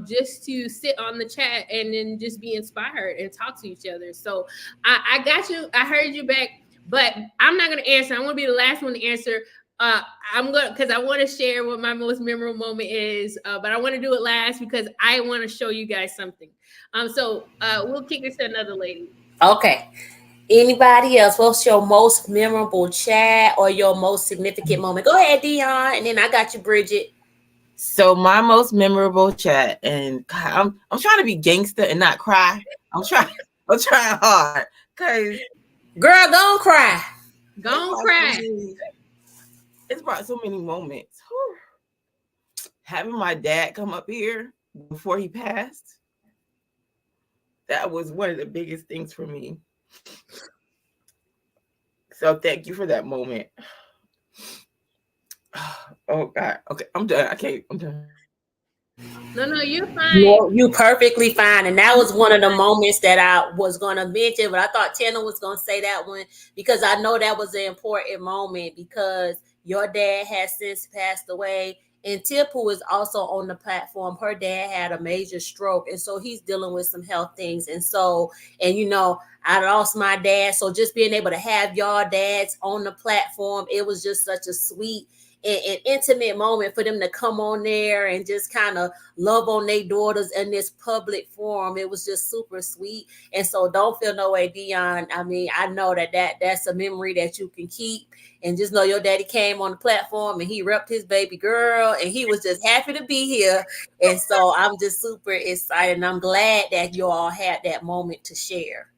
Speaker 1: just to sit on the chat and then just be inspired and talk to each other. So I got you. I heard you back, but I'm not going to answer. I'm going to be the last one to answer. Because I want to share what my most memorable moment is, but I want to do it last because I want to show you guys something. So we'll kick it to another lady.
Speaker 2: Okay. Anybody else? What's your most memorable chat or your most significant moment? Go ahead, Dion, and then I got you, Bridget.
Speaker 6: So my most memorable chat, and God, I'm trying to be gangster and not cry. I'm trying hard, cause
Speaker 2: girl, don't cry.
Speaker 1: Don't cry.
Speaker 6: It's brought so many moments. Whew. Having my dad come up here before he passed, that was one of the biggest things for me. So thank you for that moment. Oh God. Okay, I'm done. I'm done.
Speaker 1: No, you're fine.
Speaker 2: You perfectly fine. And that was one of the moments that I was going to mention, but I thought Tana was going to say that one because I know that was an important moment because your dad has since passed away. And Tip, who is also on the platform, her dad had a major stroke. And so he's dealing with some health things. And I lost my dad. So just being able to have y'all dads on the platform, it was just such a sweet and intimate moment for them to come on there and just kind of love on their daughters in this public forum. It was just super sweet. And so don't feel no way, Dion. I mean, I know that's a memory that you can keep. And just know your daddy came on the platform and he repped his baby girl and he was just happy to be here. And so I'm just super excited and I'm glad that you all had that moment to share.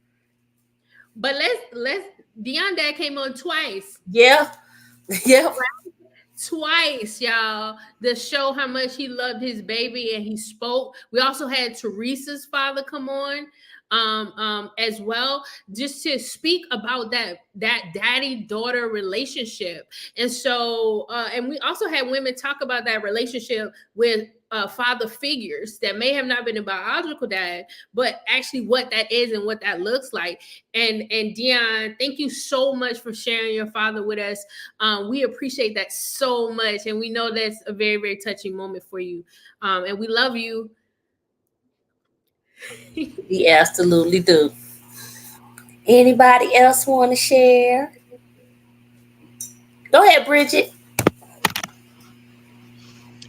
Speaker 1: But let's Dion dad came on twice.
Speaker 2: Yeah. Yeah.
Speaker 1: Twice, y'all, to show how much he loved his baby and he spoke. We also had Teresa's father come on as well, just to speak about that daddy-daughter relationship. And so and we also had women talk about that relationship with father figures that may have not been a biological dad, but actually what that is and what that looks like. And Dion, thank you so much for sharing your father with us. We appreciate that so much, and we know that's a very, very touching moment for you. And we love you.
Speaker 2: We absolutely do. Anybody else want to share? Go ahead, Bridget.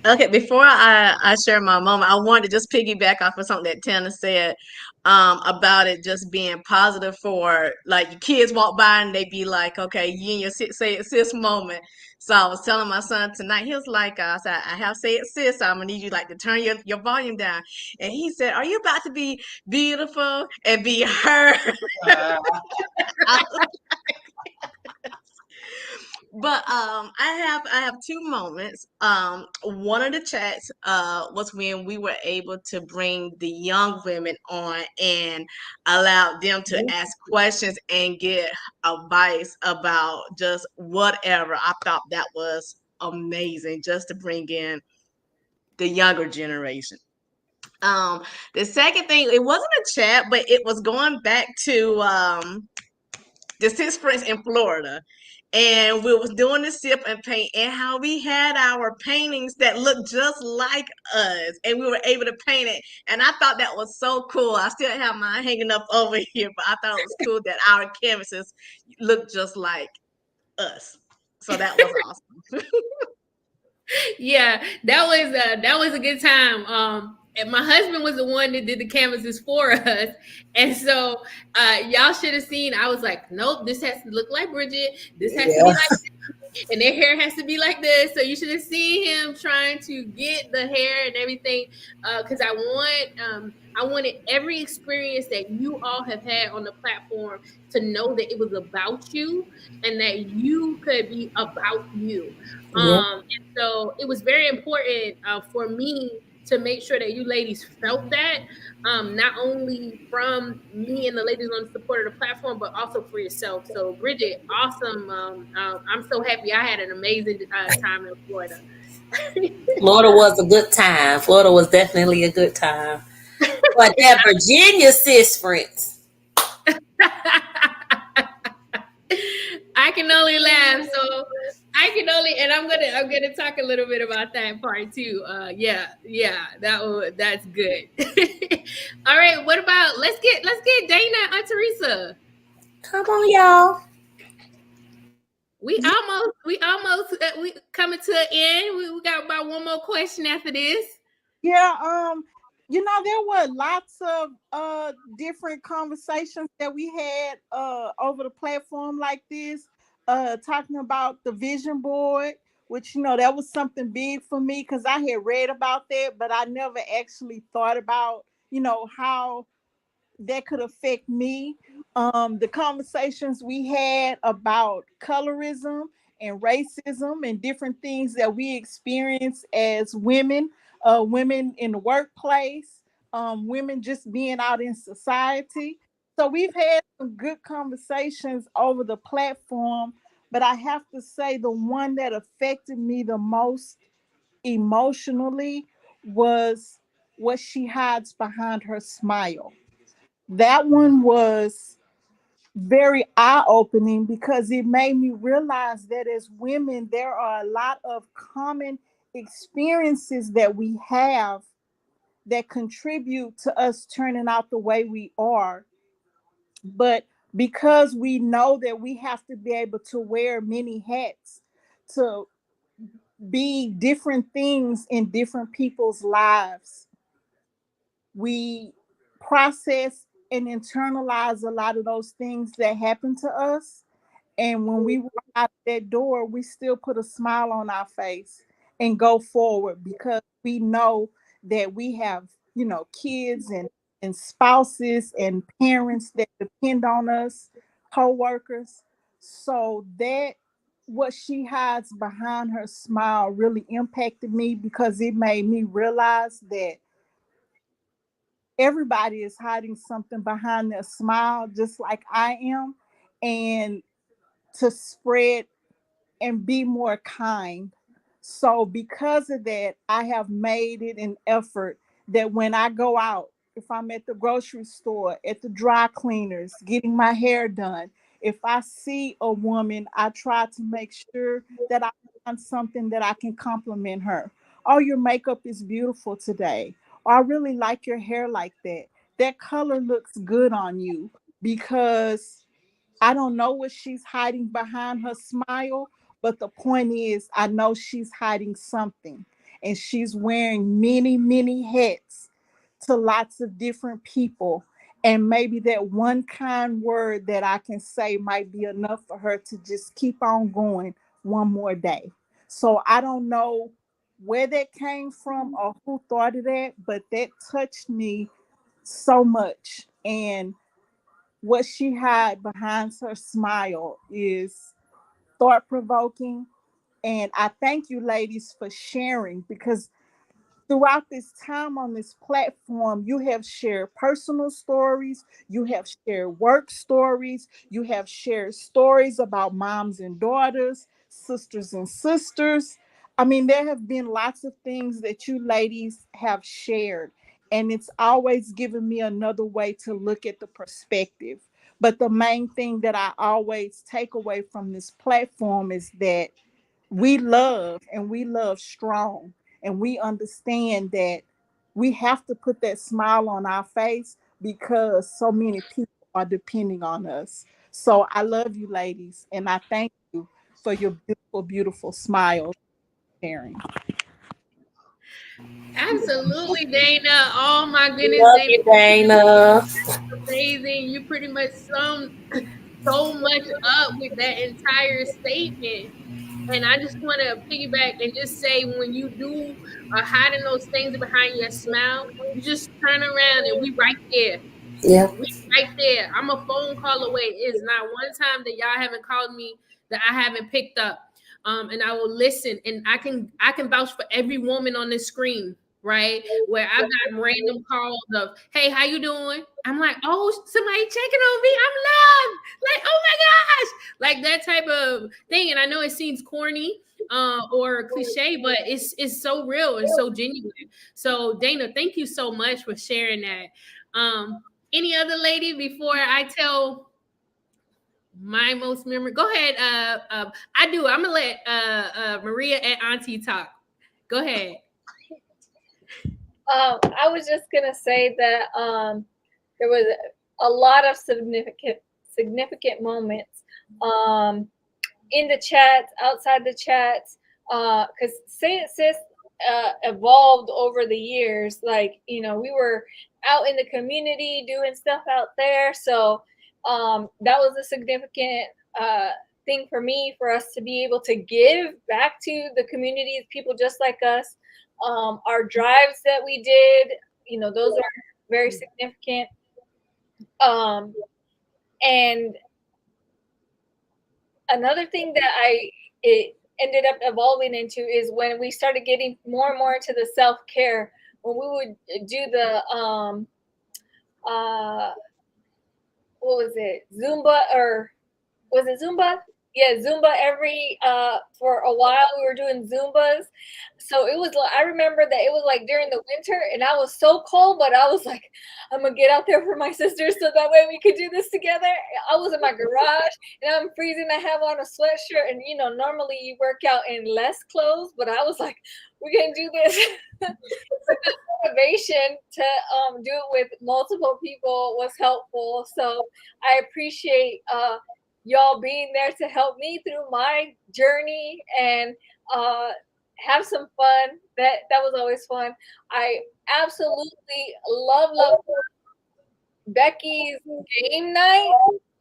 Speaker 4: Okay, before I share my moment, I wanted to just piggyback off of something that Tana said about it just being positive for like your kids walk by and they be like, okay, you and your say it sis moment. So I was telling my son tonight, he was like, I said, I have say it sis, so I'm gonna need you like to turn your volume down. And he said, are you about to be beautiful and be heard? But I have two moments. One of the chats was when we were able to bring the young women on and allow them to ask questions and get advice about just whatever. I thought that was amazing just to bring in the younger generation. The second thing, it wasn't a chat, but it was going back to the Six Prince in Florida. And we was doing the sip and paint and how we had our paintings that looked just like us and we were able to paint it. And I thought that was so cool. I still have mine hanging up over here, but I thought it was cool that our canvases looked just like us. So that was awesome.
Speaker 1: Yeah, that was a good time. And my husband was the one that did the canvases for us, and so y'all should have seen. I was like, nope, this has to look like Bridget. This has to be like, and their hair has to be like this. So you should have seen him trying to get the hair and everything, because I wanted every experience that you all have had on the platform to know that it was about you and that you could be about you. And so it was very important for me to make sure that you ladies felt that, not only from me and the ladies on the support of the platform, but also for yourself. So Bridget, awesome. I'm so happy. I had an amazing time in Florida.
Speaker 2: Florida was a good time. Florida was definitely a good time. But that Virginia sis friends.
Speaker 1: I can only laugh. So I can only, and I'm gonna talk a little bit about that part too. Yeah, that's good. All right, what about let's get Dana and Teresa.
Speaker 2: Come on, y'all.
Speaker 1: We coming to an end. We got about one more question after this.
Speaker 7: Yeah, you know, there were lots of different conversations that we had over the platform like this, talking about the vision board, which, you know, that was something big for me because I had read about that, but I never actually thought about, you know, how that could affect me. The conversations we had about colorism and racism and different things that we experience as women, women in the workplace, women just being out in society. So we've had some good conversations over the platform, but I have to say the one that affected me the most emotionally was what she hides behind her smile. That one was very eye-opening because it made me realize that as women, there are a lot of common experiences that we have that contribute to us turning out the way we are. But because we know that we have to be able to wear many hats to be different things in different people's lives, we process and internalize a lot of those things that happen to us. And when we walk out that door, we still put a smile on our face and go forward because we know that we have, you know, kids and spouses and parents that depend on us, co-workers. So that what she hides behind her smile really impacted me because it made me realize that everybody is hiding something behind their smile, just like I am. And to spread and be more kind. So, because of that, I have made it an effort that when I go out, if I'm at the grocery store, at the dry cleaners, getting my hair done, if I see a woman, I try to make sure that I find something that I can compliment her. Oh, your makeup is beautiful today. Or I really like your hair like that. That color looks good on you because I don't know what she's hiding behind her smile, but the point is, I know she's hiding something. and she's wearing many, many hats to lots of different people. And maybe that one kind word that I can say might be enough for her to just keep on going one more day. So I don't know where that came from or who thought of that, but that touched me so much. And what she had behind her smile is thought provoking. And I thank you, ladies, for sharing, because throughout this time on this platform, you have shared personal stories, you have shared work stories, you have shared stories about moms and daughters, sisters and sisters. I mean, there have been lots of things that you ladies have shared, and it's always given me another way to look at the perspective. But the main thing that I always take away from this platform is that we love, and we love strong, and we understand that we have to put that smile on our face because so many people are depending on us. So I love you, ladies, and I thank you for your beautiful, beautiful smiles sharing.
Speaker 1: Absolutely, Dana. Oh my goodness,
Speaker 2: Love
Speaker 1: Dana,
Speaker 2: you, Dana.
Speaker 1: amazing. You pretty much summed so much up with that entire statement. And I just want to piggyback and just say, when you do are hiding those things behind your smile, you just turn around and we right there.
Speaker 2: Yeah.
Speaker 1: We right there. I'm a phone call away. It's not one time that y'all haven't called me that I haven't picked up. And I will listen, and I can vouch for every woman on this screen, right? Where I've got random calls of, hey, how you doing? I'm like, oh, somebody checking on me. I'm loved. Like, oh my gosh. Like that type of thing. And I know it seems corny or cliche, but it's so real and so genuine. So Dana, thank you so much for sharing that. Any other lady before I tell my most memorable? Go ahead. I do. I'm gonna let Maria and Auntie talk. Go ahead.
Speaker 3: I was just gonna say that there was a lot of significant moments in the chats, outside the chats, because Say It Sis evolved over the years. Like, you know, we were out in the community doing stuff out there, so that was a significant thing for me, for us to be able to give back to the communities, people just like us. Our drives that we did, you know, those are very significant. And another thing that it ended up evolving into is when we started getting more and more into the self-care, when we would do the what was it, Zumba, or was it Zumba? Yeah, Zumba. Every for a while we were doing Zumbas. So it was like, I remember that it was like during the winter, and I was so cold, but I was like, I'm gonna get out there for my sisters so that way we could do this together. I was in my garage and I'm freezing. I have on a sweatshirt, and you know, normally you work out in less clothes, but I was like, we're gonna do this. The motivation to do it with multiple people was helpful. So I appreciate y'all being there to help me through my journey and have some fun. That was always fun. I absolutely love Becky's game night.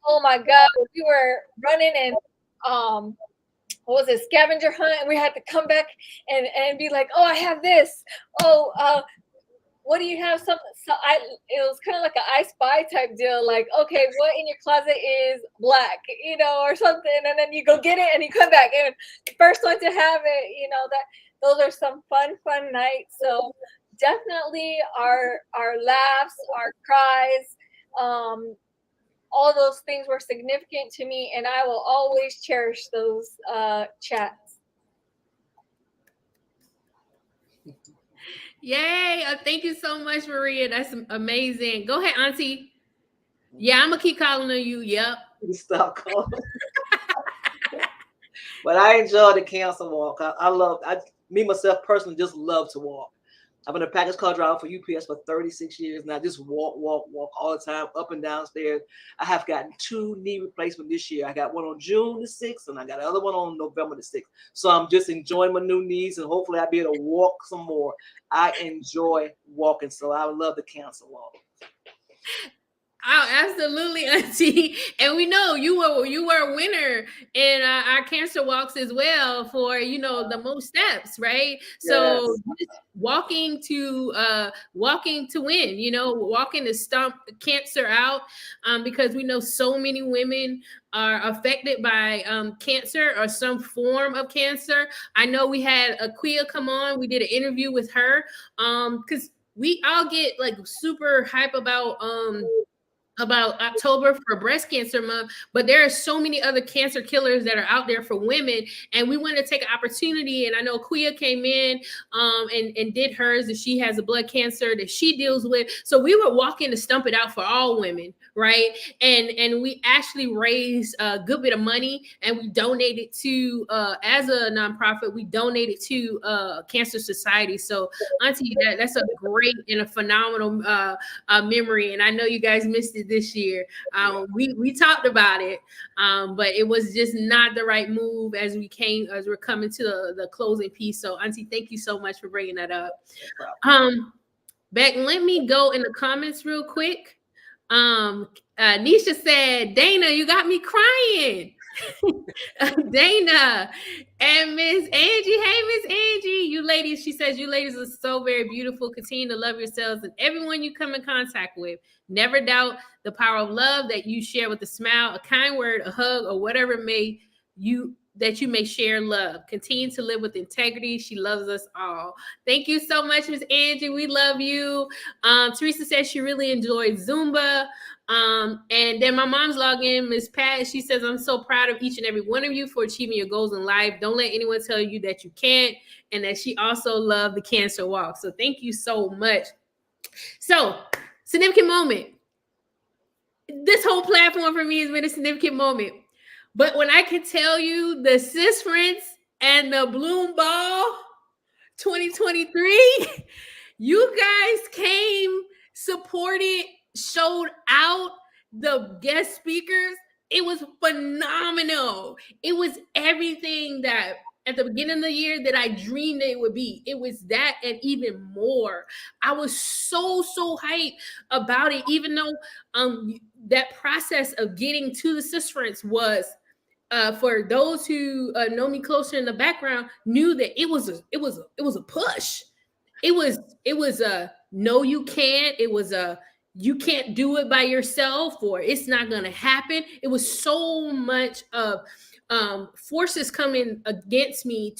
Speaker 3: Oh my God, we were running and what was it, scavenger hunt, and we had to come back and be like, oh, I have this. Oh, what do you have? It was kind of like an I Spy type deal. Like, okay, what in your closet is black, you know, or something, and then you go get it and you come back, and the first one to have it, you know, that those are some fun nights. So definitely our laughs, our cries, all those things were significant to me, and I will always cherish those chats.
Speaker 1: Yay. Thank you so much, Maria. That's amazing. Go ahead, Auntie. Yeah, I'm going to keep calling on you. Yep.
Speaker 5: Stop calling. But I enjoy the cancer walk. Me myself personally just love to walk. I've been a package car driver for UPS for 36 years, and I just walk all the time, up and down stairs. I have gotten 2 knee replacements this year. I got one on June the 6th, and I got another one on November the 6th. So I'm just enjoying my new knees, and hopefully I'll be able to walk some more. I enjoy walking, so I would love to cancel walk.
Speaker 1: Oh, absolutely, Auntie. And we know you were a winner in our cancer walks as well for, you know, the most steps, right? So just walking to win, you know, walking to stomp cancer out, because we know so many women are affected by cancer or some form of cancer. I know we had Aquia come on. We did an interview with her because we all get like super hype about October for breast cancer month, but there are so many other cancer killers that are out there for women, and we want to take an opportunity. And I know Quia came in and did hers, and she has a blood cancer that she deals with. So we were walking to stump it out for all women, right? And we actually raised a good bit of money, and we donated to as a nonprofit, we donated to Cancer Society. So Auntie, that's a great and a phenomenal memory, and I know you guys missed it this year. We talked about it, but it was just not the right move as we're coming to the closing piece. So Auntie, thank you so much for bringing that up. Beck, let me go in the comments real quick. Nisha said, Dana, you got me crying. Dana and Miss Angie. Hey, Miss Angie, you ladies, she says, you ladies are so very beautiful. Continue to love yourselves and everyone you come in contact with. Never doubt the power of love that you share with a smile, a kind word, a hug, or whatever you may share love. Continue to live with integrity. She loves us all. Thank you so much, Miss Angie. We love you. Teresa says she really enjoyed Zumba. And then my mom's login, Miss Pat, she says, I'm so proud of each and every one of you for achieving your goals in life. Don't let anyone tell you that you can't, and that she also loved the cancer walk. So thank you so much. So, significant moment. This whole platform for me has been a significant moment. But when I can tell you the Sis Friends and the Bloom Ball 2023, you guys came, supported, showed out, the guest speakers. It was phenomenal. It was everything that at the beginning of the year that I dreamed it would be. It was that and even more. I was so hyped about it, even though that process of getting to the Sis Friends was, for those who know me closer in the background, knew that it was a push. It was a no, you can't. It was a you can't do it by yourself, or it's not gonna happen. It was so much of forces coming against me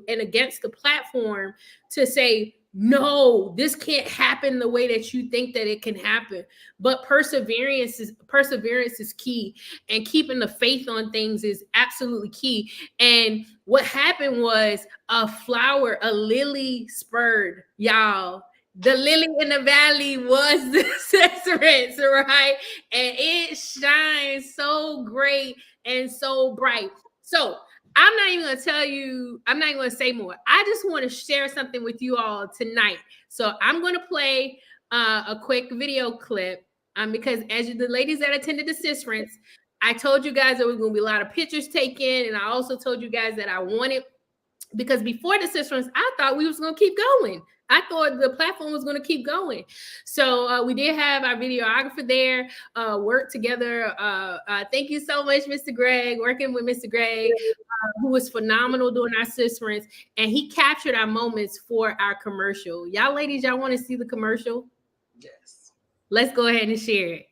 Speaker 1: and against the platform to say, no, this can't happen the way that you think that it can happen. But perseverance is key, and keeping the faith on things is absolutely key. And what happened was a lily spurred, y'all. The lily in the valley was the Sis, right? And it shines so great and so bright. So I'm not even going to say more. I just want to share something with you all tonight. So I'm going to play a quick video clip because as the ladies that attended the Sis Friends, I told you guys there was going to be a lot of pictures taken. And I also told you guys that I wanted, because before the Sis Friends, I thought we was going to keep going. I thought the platform was going to keep going. So we did have our videographer there work together. Thank you so much, Mr. Greg, working with Mr. Greg, who was phenomenal doing our Sis Friends. And he captured our moments for our commercial. Y'all ladies, y'all want to see the commercial?
Speaker 5: Yes.
Speaker 1: Let's go ahead and share it.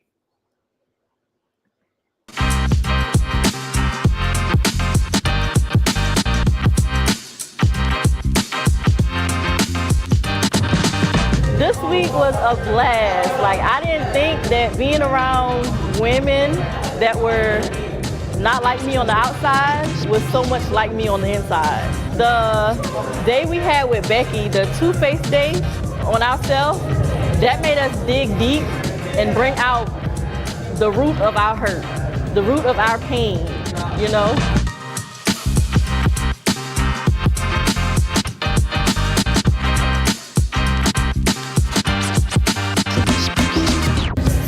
Speaker 9: This week was a blast. Like, I didn't think that being around women that were not like me on the outside was so much like me on the inside. The day we had with Becky, the two-faced day on ourselves, that made us dig deep and bring out the root of our hurt, the root of our pain, you know?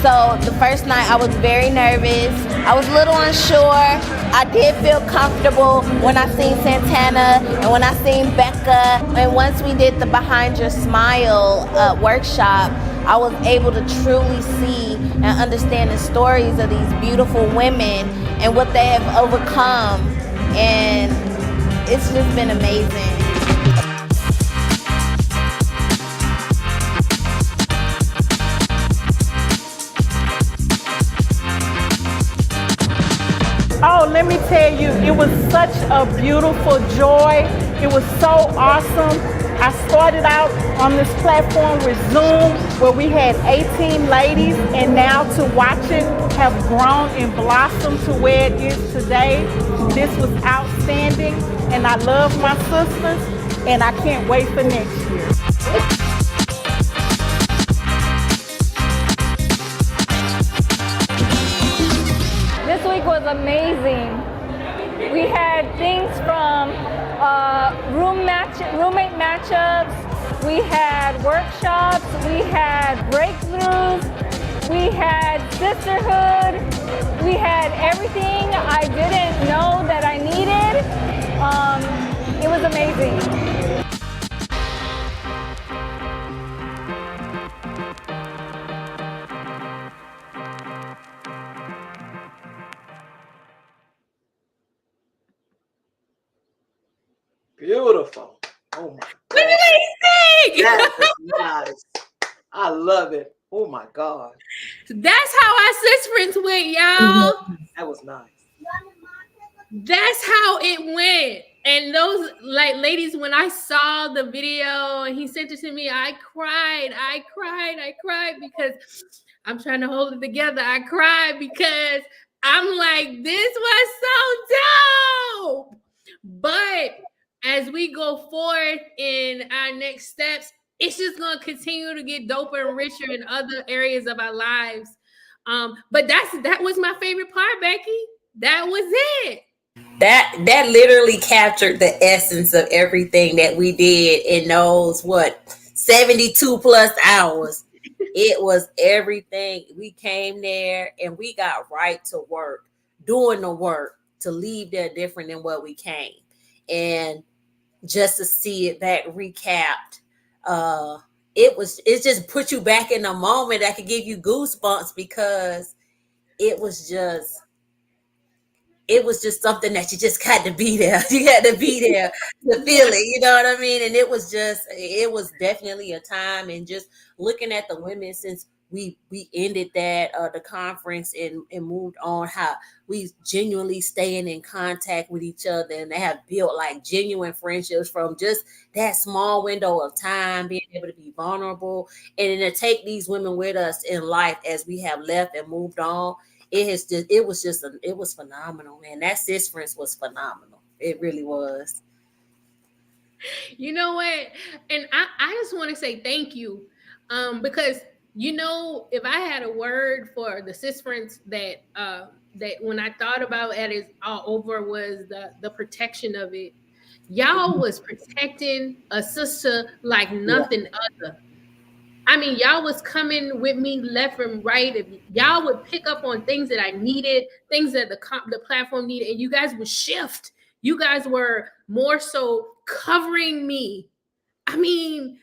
Speaker 10: So the first night I was very nervous. I was a little unsure. I did feel comfortable when I seen Santana and when I seen Becca. And once we did the Behind Your Smile workshop, I was able to truly see and understand the stories of these beautiful women and what they have overcome. And it's just been amazing.
Speaker 11: Oh, let me tell you, it was such a beautiful joy. It was so awesome. I started out on this platform with Zoom where we had 18 ladies, and now to watch it have grown and blossomed to where it is today. This was outstanding, and I love my sisters, and I can't wait for next year.
Speaker 3: This week was amazing. We had things from roommate matchups, we had workshops, we had breakthroughs, we had sisterhood, we had everything I didn't know that I needed. It was amazing.
Speaker 5: Beautiful. Oh my God. That is nice. I love it. Oh my God.
Speaker 1: That's how our sis friends went, y'all.
Speaker 5: That was nice.
Speaker 1: That's how it went. And those like ladies, when I saw the video and he sent it to me, I cried because I'm trying to hold it together. I cried because I'm like, this was so dope. But as we go forward in our next steps, it's just going to continue to get doper and richer in other areas of our lives. But that was my favorite part, Becky. That was it.
Speaker 2: That literally captured the essence of everything that we did in those 72 plus hours. It was everything. We came there and we got right to work, doing the work to leave there different than what we came. And just to see it back recapped, it just put you back in a moment that could give you goosebumps, because it was just something that you just had to be there. You had to be there to feel it, you know what I mean? And it was definitely a time. And just looking at the women since we ended that the conference and moved on, how we genuinely staying in contact with each other, and they have built like genuine friendships from just that small window of time, being able to be vulnerable and then to take these women with us in life as we have left and moved on. It was phenomenal, man. That sis friends was phenomenal. It really was.
Speaker 1: You know what? And I just want to say thank you, because if I had a word for the sis friends that when I thought about it is all over, was the protection of it. Y'all was protecting a sister like nothing other. I mean, y'all was coming with me left and right. If y'all would pick up on things that I needed, things that the platform needed, and you guys would shift. You guys were more so covering me. I mean,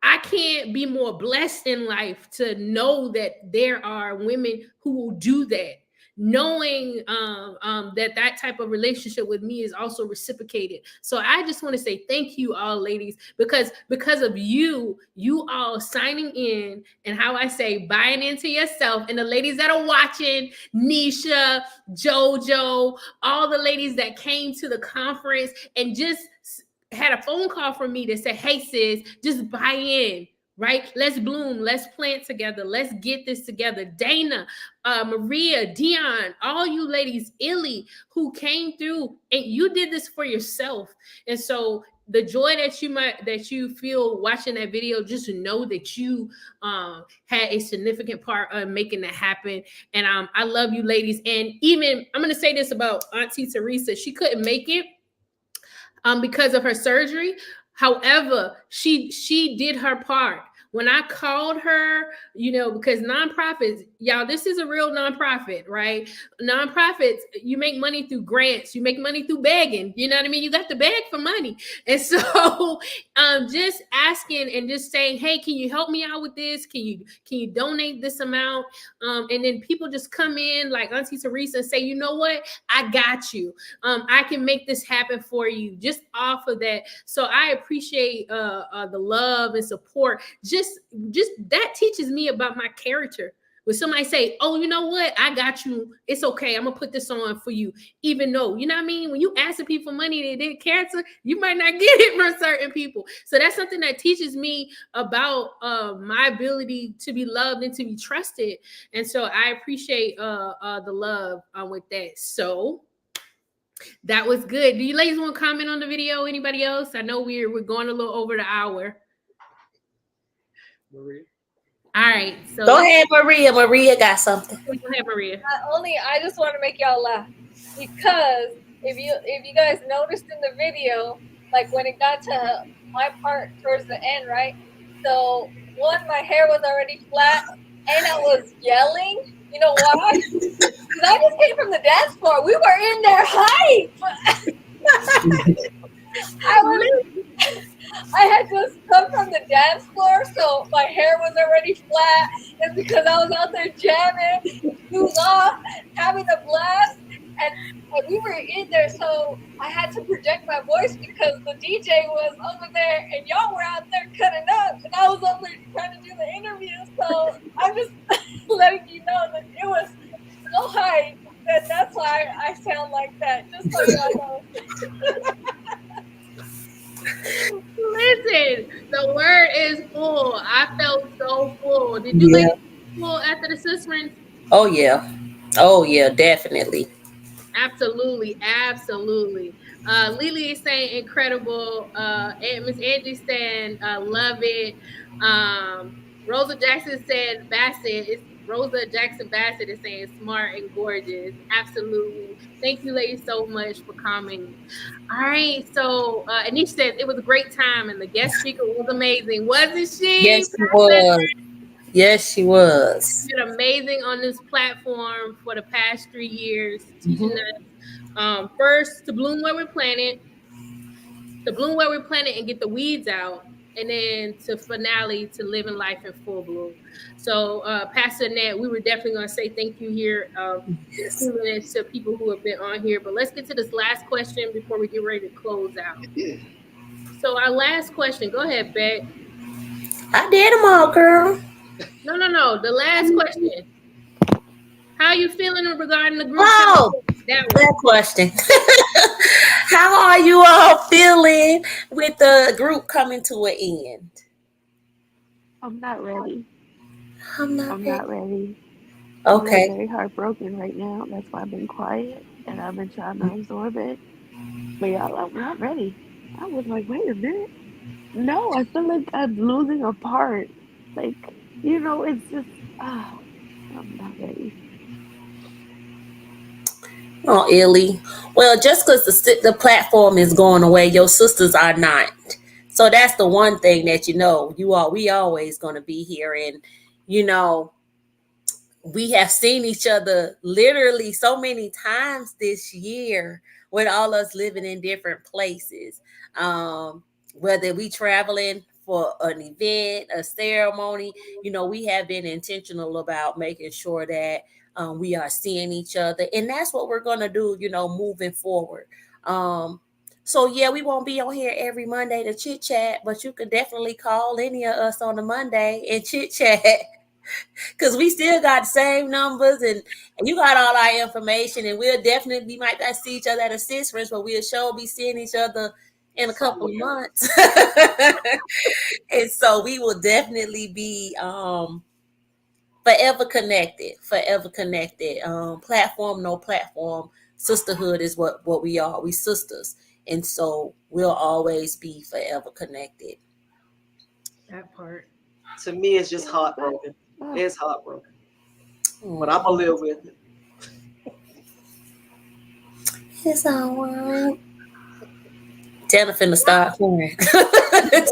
Speaker 1: I can't be more blessed in life to know that there are women who will do that, knowing that type of relationship with me is also reciprocated. So I just want to say thank you all, ladies, because of you all signing in, and how I say buying into yourself, and the ladies that are watching, Nisha, JoJo, all the ladies that came to the conference and just had a phone call from me that said, hey sis, just buy in, right? Let's bloom, let's plant together, let's get this together. Dana, Maria, Dion, all you ladies, Illy, who came through, and you did this for yourself. And so the joy that you feel watching that video, just know that you had a significant part of making that happen. And I love you ladies. And even I'm going to say this about Auntie Teresa, she couldn't make it because of her surgery. However, she did her part. when I called her, because nonprofits, y'all, this is a real nonprofit, right? Nonprofits, you make money through grants, you make money through begging, you know what I mean? You got to beg for money. And so just asking and just saying, hey, can you help me out with this? Can you donate this amount? And then people just come in like Auntie Teresa and say, you know what? I got you. I can make this happen for you just off of that. So I appreciate the love and support. Just that teaches me about my character. When somebody say, oh, you know what? I got you. It's okay. I'm going to put this on for you. Even though, you know what I mean? When you ask people for money, they didn't cancel, you might not get it from certain people. So that's something that teaches me about my ability to be loved and to be trusted. And so I appreciate the love with that. So that was good. Do you ladies want to comment on the video? Anybody else? I know we're going a little over the hour.
Speaker 5: Maria.
Speaker 1: All right. So
Speaker 2: go ahead, Maria. Maria got something.
Speaker 1: Go ahead, Maria.
Speaker 3: I just want to make y'all laugh, because if you guys noticed in the video, like when it got to my part towards the end, right? So my hair was already flat and I was yelling. You know why? Because I just came from the dance floor. We were in there hype. I had just come from the dance floor, so my hair was already flat. It's because I was out there jamming, shoes off, having a blast, and we were in there, so I had to project my voice because the DJ was over there and y'all were out there cutting up, and I was over there trying to do the interview. So I'm just letting you know that it was so hype that that's why I sound like that. Just so y'all know.
Speaker 1: Listen, the word is full. I felt so full. Did you like full after the sisterins?
Speaker 2: Oh yeah, definitely.
Speaker 1: Absolutely. Lily is saying incredible. And Miss Angie saying love it. Rosa Jackson said Bassett. Rosa Jackson Bassett is saying smart and gorgeous. Absolutely. Thank you, ladies, so much for commenting. All right. So Anisha says it was a great time and the guest speaker was amazing. Wasn't she?
Speaker 2: Yes, she was. Yes, she was.
Speaker 1: She did amazing on this platform for the past 3 years, teaching us first to bloom where we're planted, and get the weeds out, and then to finale to living life in full bloom. So, Pastor Annette, we were definitely going to say thank you here. 2 minutes to people who have been on here, but let's get to this last question before we get ready to close out. So, our last question. Go ahead, Beck.
Speaker 2: I did them all, girl.
Speaker 1: No. The last question. How are you feeling regarding the group?
Speaker 2: Oh, that question. How are you all feeling with the group coming to an end?
Speaker 8: I'm not ready.
Speaker 2: I'm not
Speaker 8: ready.
Speaker 2: Okay.
Speaker 8: I'm very heartbroken right now. That's why I've been quiet and I've been trying to absorb it. But y'all, I'm not ready. I was like, wait a minute. No, I feel like I'm losing a part. Like, it's just, I'm not ready.
Speaker 2: Oh, Illy. Well, just because the platform is going away, your sisters are not. So that's the one thing that we always going to be here. And, we have seen each other literally so many times this year with all us living in different places. Whether we traveling for an event, a ceremony, we have been intentional about making sure that we are seeing each other. And that's what we're going to do, moving forward. So, yeah, we won't be on here every Monday to chit chat, but you could definitely call any of us on a Monday and chit chat. Because we still got the same numbers and you got all our information, and we might not see each other at a sisterins, but we'll sure be seeing each other in a couple of months. And so we will definitely be forever connected. Platform, no platform. Sisterhood is what we are. We sisters. And so we'll always be forever connected.
Speaker 1: That part.
Speaker 5: To me, it's just heartbroken. It's heartbroken. But I'm going to live with it.
Speaker 2: It's all right. Tana finna start crying.
Speaker 1: I've been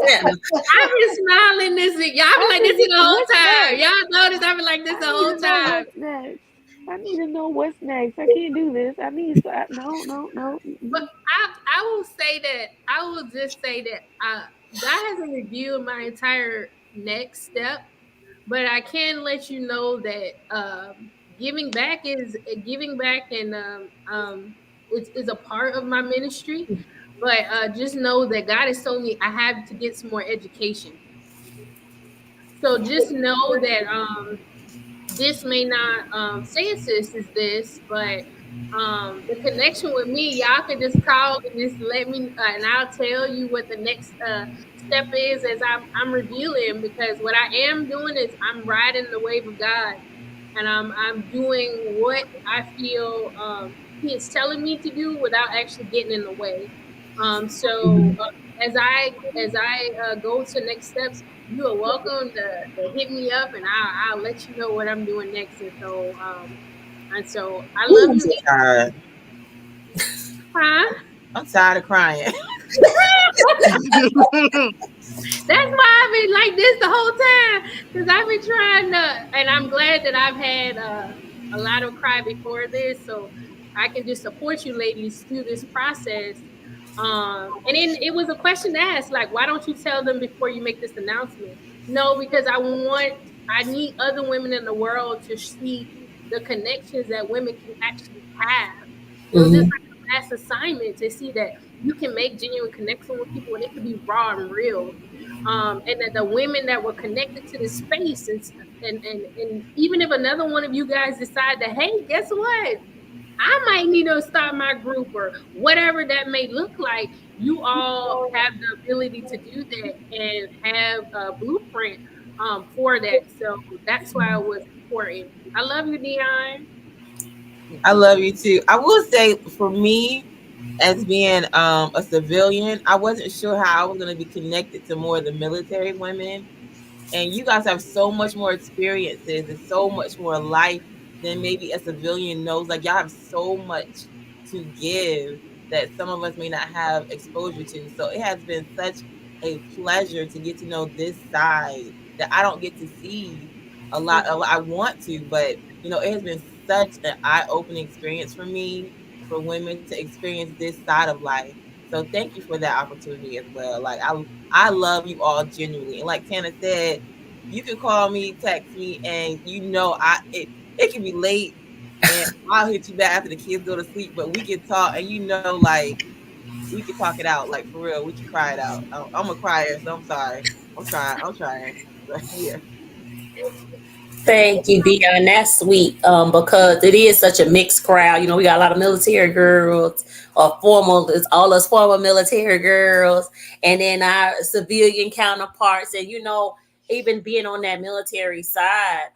Speaker 1: smiling this week. Y'all been like this the whole time. Y'all notice I've been like this the whole time.
Speaker 8: What's next? I need to know what's next. I can't do this. I need no.
Speaker 1: But I will say that I will just say that God hasn't reviewed my entire next step, but I can let you know that giving back and is a part of my ministry. But just know that God has told me I have to get some more education. So just know that this may not say it sis is this, but the connection with me, y'all can just call and just let me and I'll tell you what the next step is as I'm reviewing, because what I am doing is I'm riding the wave of God, and I'm doing what I feel He is telling me to do without actually getting in the way. As I go to next steps, you are welcome to hit me up, and I'll let you know what I'm doing next. And so I love you.
Speaker 6: Tired.
Speaker 1: Huh?
Speaker 6: I'm tired of crying.
Speaker 1: That's why I've been like this the whole time, because I've been trying to, and I'm glad that I've had a lot of cry before this, so I can just support you ladies through this process. And then it was a question to ask, like, why don't you tell them before you make this announcement? No, because I need other women in the world to see the connections that women can actually have. It was just like a last assignment to see that you can make genuine connection with people, and it can be raw and real. And that the women that were connected to the space, and even if another one of you guys decide that, hey, guess what? I might need to start my group or whatever that may look like. You all have the ability to do that and have a blueprint for that. So that's why it was important. I love you, Dion.
Speaker 6: I love you too. I will say, for me, as being a civilian, I wasn't sure how I was going to be connected to more of the military women. And you guys have so much more experiences and so much more life than maybe a civilian knows. Like, y'all have so much to give that some of us may not have exposure to. So it has been such a pleasure to get to know this side that I don't get to see a lot. I want to, but you know, it has been such an eye-opening experience for me, for women to experience this side of life. So thank you for that opportunity as well. Like, I love you all genuinely. And like Tana said, you can call me, text me, and you know it can be late and I'll hit you back after the kids go to sleep, but we can talk, and you know, like, we can talk it out, like, for real. We can cry it out. I'm a crier, so I'm sorry. I'm trying. But yeah.
Speaker 2: Thank you, Dion. That's sweet. Because it is such a mixed crowd. You know, we got a lot of military girls, or it's all us former military girls, and then our civilian counterparts. And you know, even being on that military side,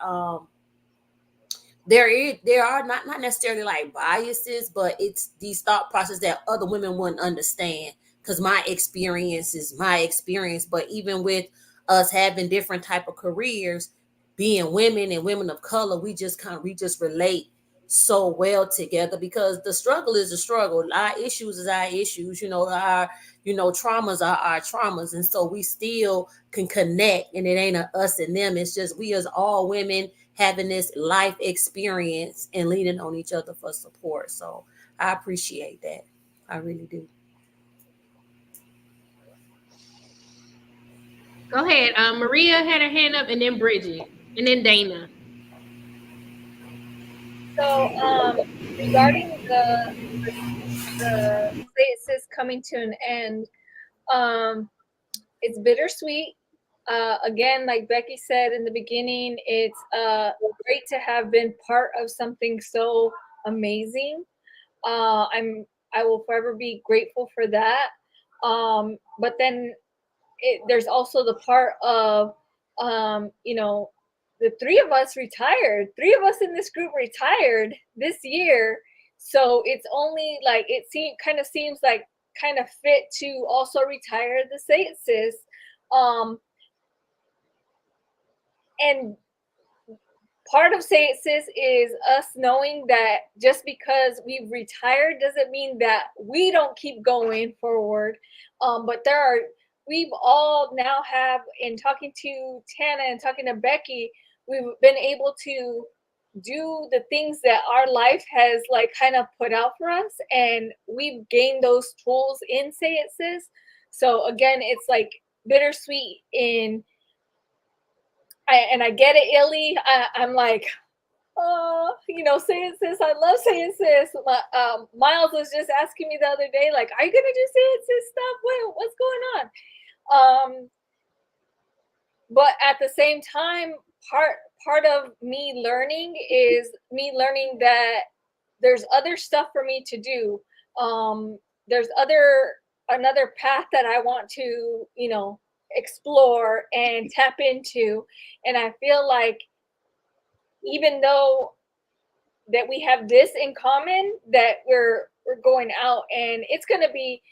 Speaker 2: there are not necessarily like biases, but it's these thought processes that other women wouldn't understand. Because my experience is my experience, but even with us having different type of careers, being women and women of color, we just relate so well together, because the struggle is a struggle. Our issues is our issues, you know, our traumas are our traumas. And so we still can connect, and it ain't a us and them. It's just we as all women having this life experience and leaning on each other for support. So I appreciate that. I really do.
Speaker 1: Go ahead. Maria had her hand up, and then Bridget, and then Dana.
Speaker 3: So regarding the Say It Sis coming to an end, it's bittersweet. Again, like Becky said in the beginning, it's great to have been part of something so amazing. I will forever be grateful for that. But then there's also the part of the three of us retired. Three of us in this group retired this year. So it's only like kind of seems like kind of fit to also retire the Say It Sis. And part of Say It Sis is us knowing that just because we've retired doesn't mean that we don't keep going forward. But we've all now have, in talking to Tana and talking to Becky, we've been able to do the things that our life has like kind of put out for us, and we've gained those tools in Say It Sis. So again, it's like bittersweet and I get it, Illy. I'm like, oh, Say It Sis. I love Say It Sis. Miles was just asking me the other day, like, are you gonna do Say It Sis stuff? What's going on? But at the same time, part of me learning is me learning that there's other stuff for me to do. There's another path that I want to, explore and tap into. And I feel like even though that we have this in common, that we're going out, and it's going to be,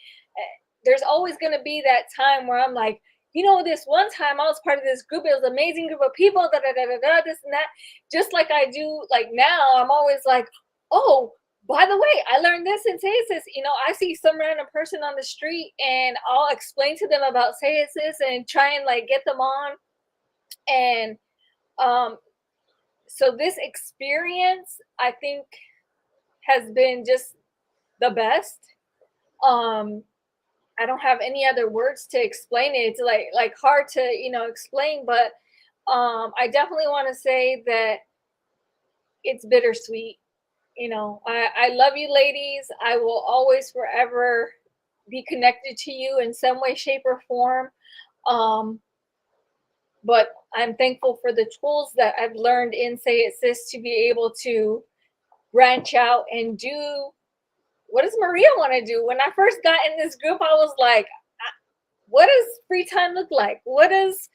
Speaker 3: there's always going to be that time where I'm like, this one time I was part of this group, it was an amazing group of people, this and that. Just like I do, like now, I'm always like, oh, by the way, I learned this in Say It Sis. I see some random person on the street, and I'll explain to them about Say It Sis and try and like get them on. And so this experience, I think, has been just the best. I don't have any other words to explain it. It's like hard to, explain, but I definitely want to say that it's bittersweet. I love you ladies. I will always forever be connected to you in some way, shape, or form. But I'm thankful for the tools that I've learned in Say It Sis to be able to branch out and do. What does Maria want to do? When I first got in this group, I was like, what does free time look like? What does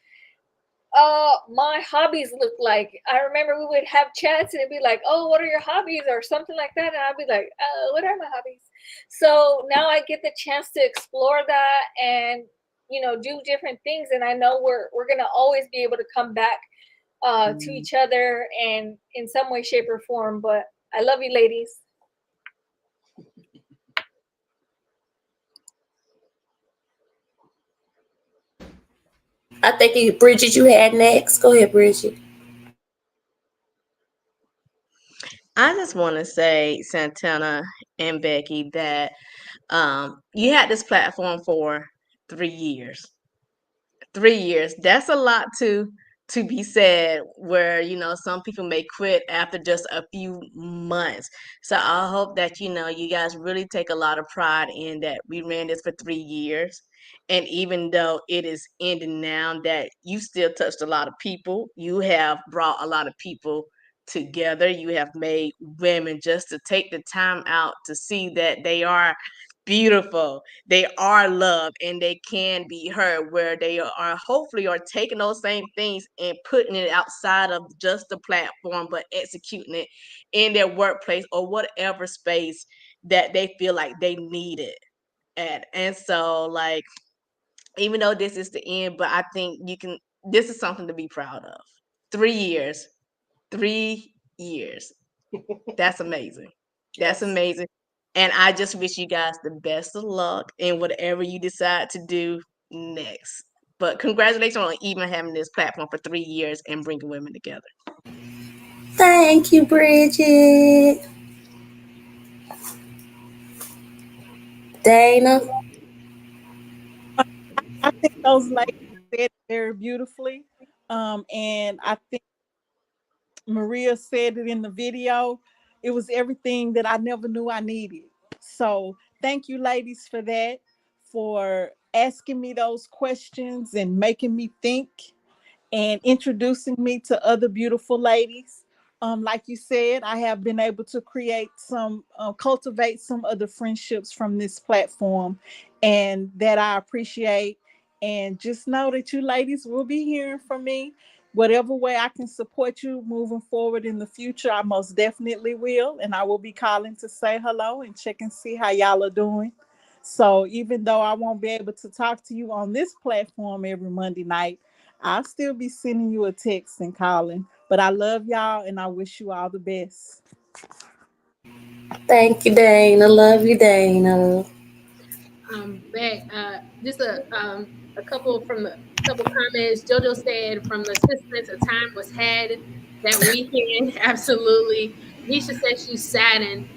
Speaker 3: my hobbies look like? I remember we would have chats and it'd be like, oh, what are your hobbies or something like that? And I'd be like, what are my hobbies? So now I get the chance to explore that and, do different things. And I know we're going to always be able to come back to each other and in some way, shape, or form. But I love you, ladies.
Speaker 2: I think Bridget, you had next. Go ahead, Bridget.
Speaker 4: I just want to say, Santana and Becky, that you had this platform for 3 years. 3 years. That's a lot to be said, where some people may quit after just a few months. So I hope that you guys really take a lot of pride in that we ran this for 3 years, and even though it is ending now, that you still touched a lot of people. You have brought a lot of people together. You have made women just to take the time out to see that they are beautiful, they are loved, and they can be heard, where they are hopefully are taking those same things and putting it outside of just the platform, but executing it in their workplace or whatever space that they feel like they need it at. And so, like, even though this is the end, but I think this is something to be proud of. 3 years. 3 years. That's amazing. That's amazing. And I just wish you guys the best of luck in whatever you decide to do next. But congratulations on even having this platform for 3 years and bringing women together.
Speaker 2: Thank you, Bridget. Dana?
Speaker 7: I think those ladies said it very beautifully. And I think Maria said it in the video. It was everything that I never knew I needed. So thank you, ladies, for that, for asking me those questions and making me think and introducing me to other beautiful ladies. Like you said, I have been able to cultivate some other friendships from this platform, and that I appreciate. And just know that you ladies will be hearing from me. Whatever way I can support you moving forward in the future, I most definitely will. And I will be calling to say hello and check and see how y'all are doing. So even though I won't be able to talk to you on this platform every Monday night, I'll still be sending you a text and calling But I love y'all and I wish you all the best.
Speaker 2: Thank you, Dana. Love you, Dana.
Speaker 1: Just a couple comments. JoJo said from the assistance, a time was had that weekend. Absolutely. Nisha said she's saddened.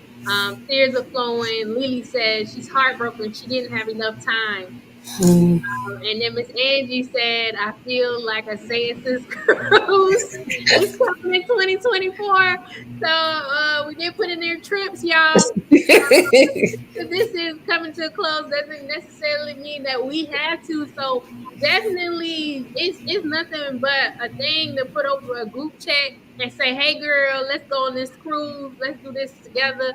Speaker 1: Tears are flowing. Lily said she's heartbroken. She didn't have enough time. And then Miss Angie said, I feel like a Say It Sis cruise is coming in 2024. So we did put in their trips, y'all. This is coming to a close doesn't necessarily mean that we have to. So definitely it's nothing but a thing to put over a group chat and say, hey girl, let's go on this cruise, let's do this together,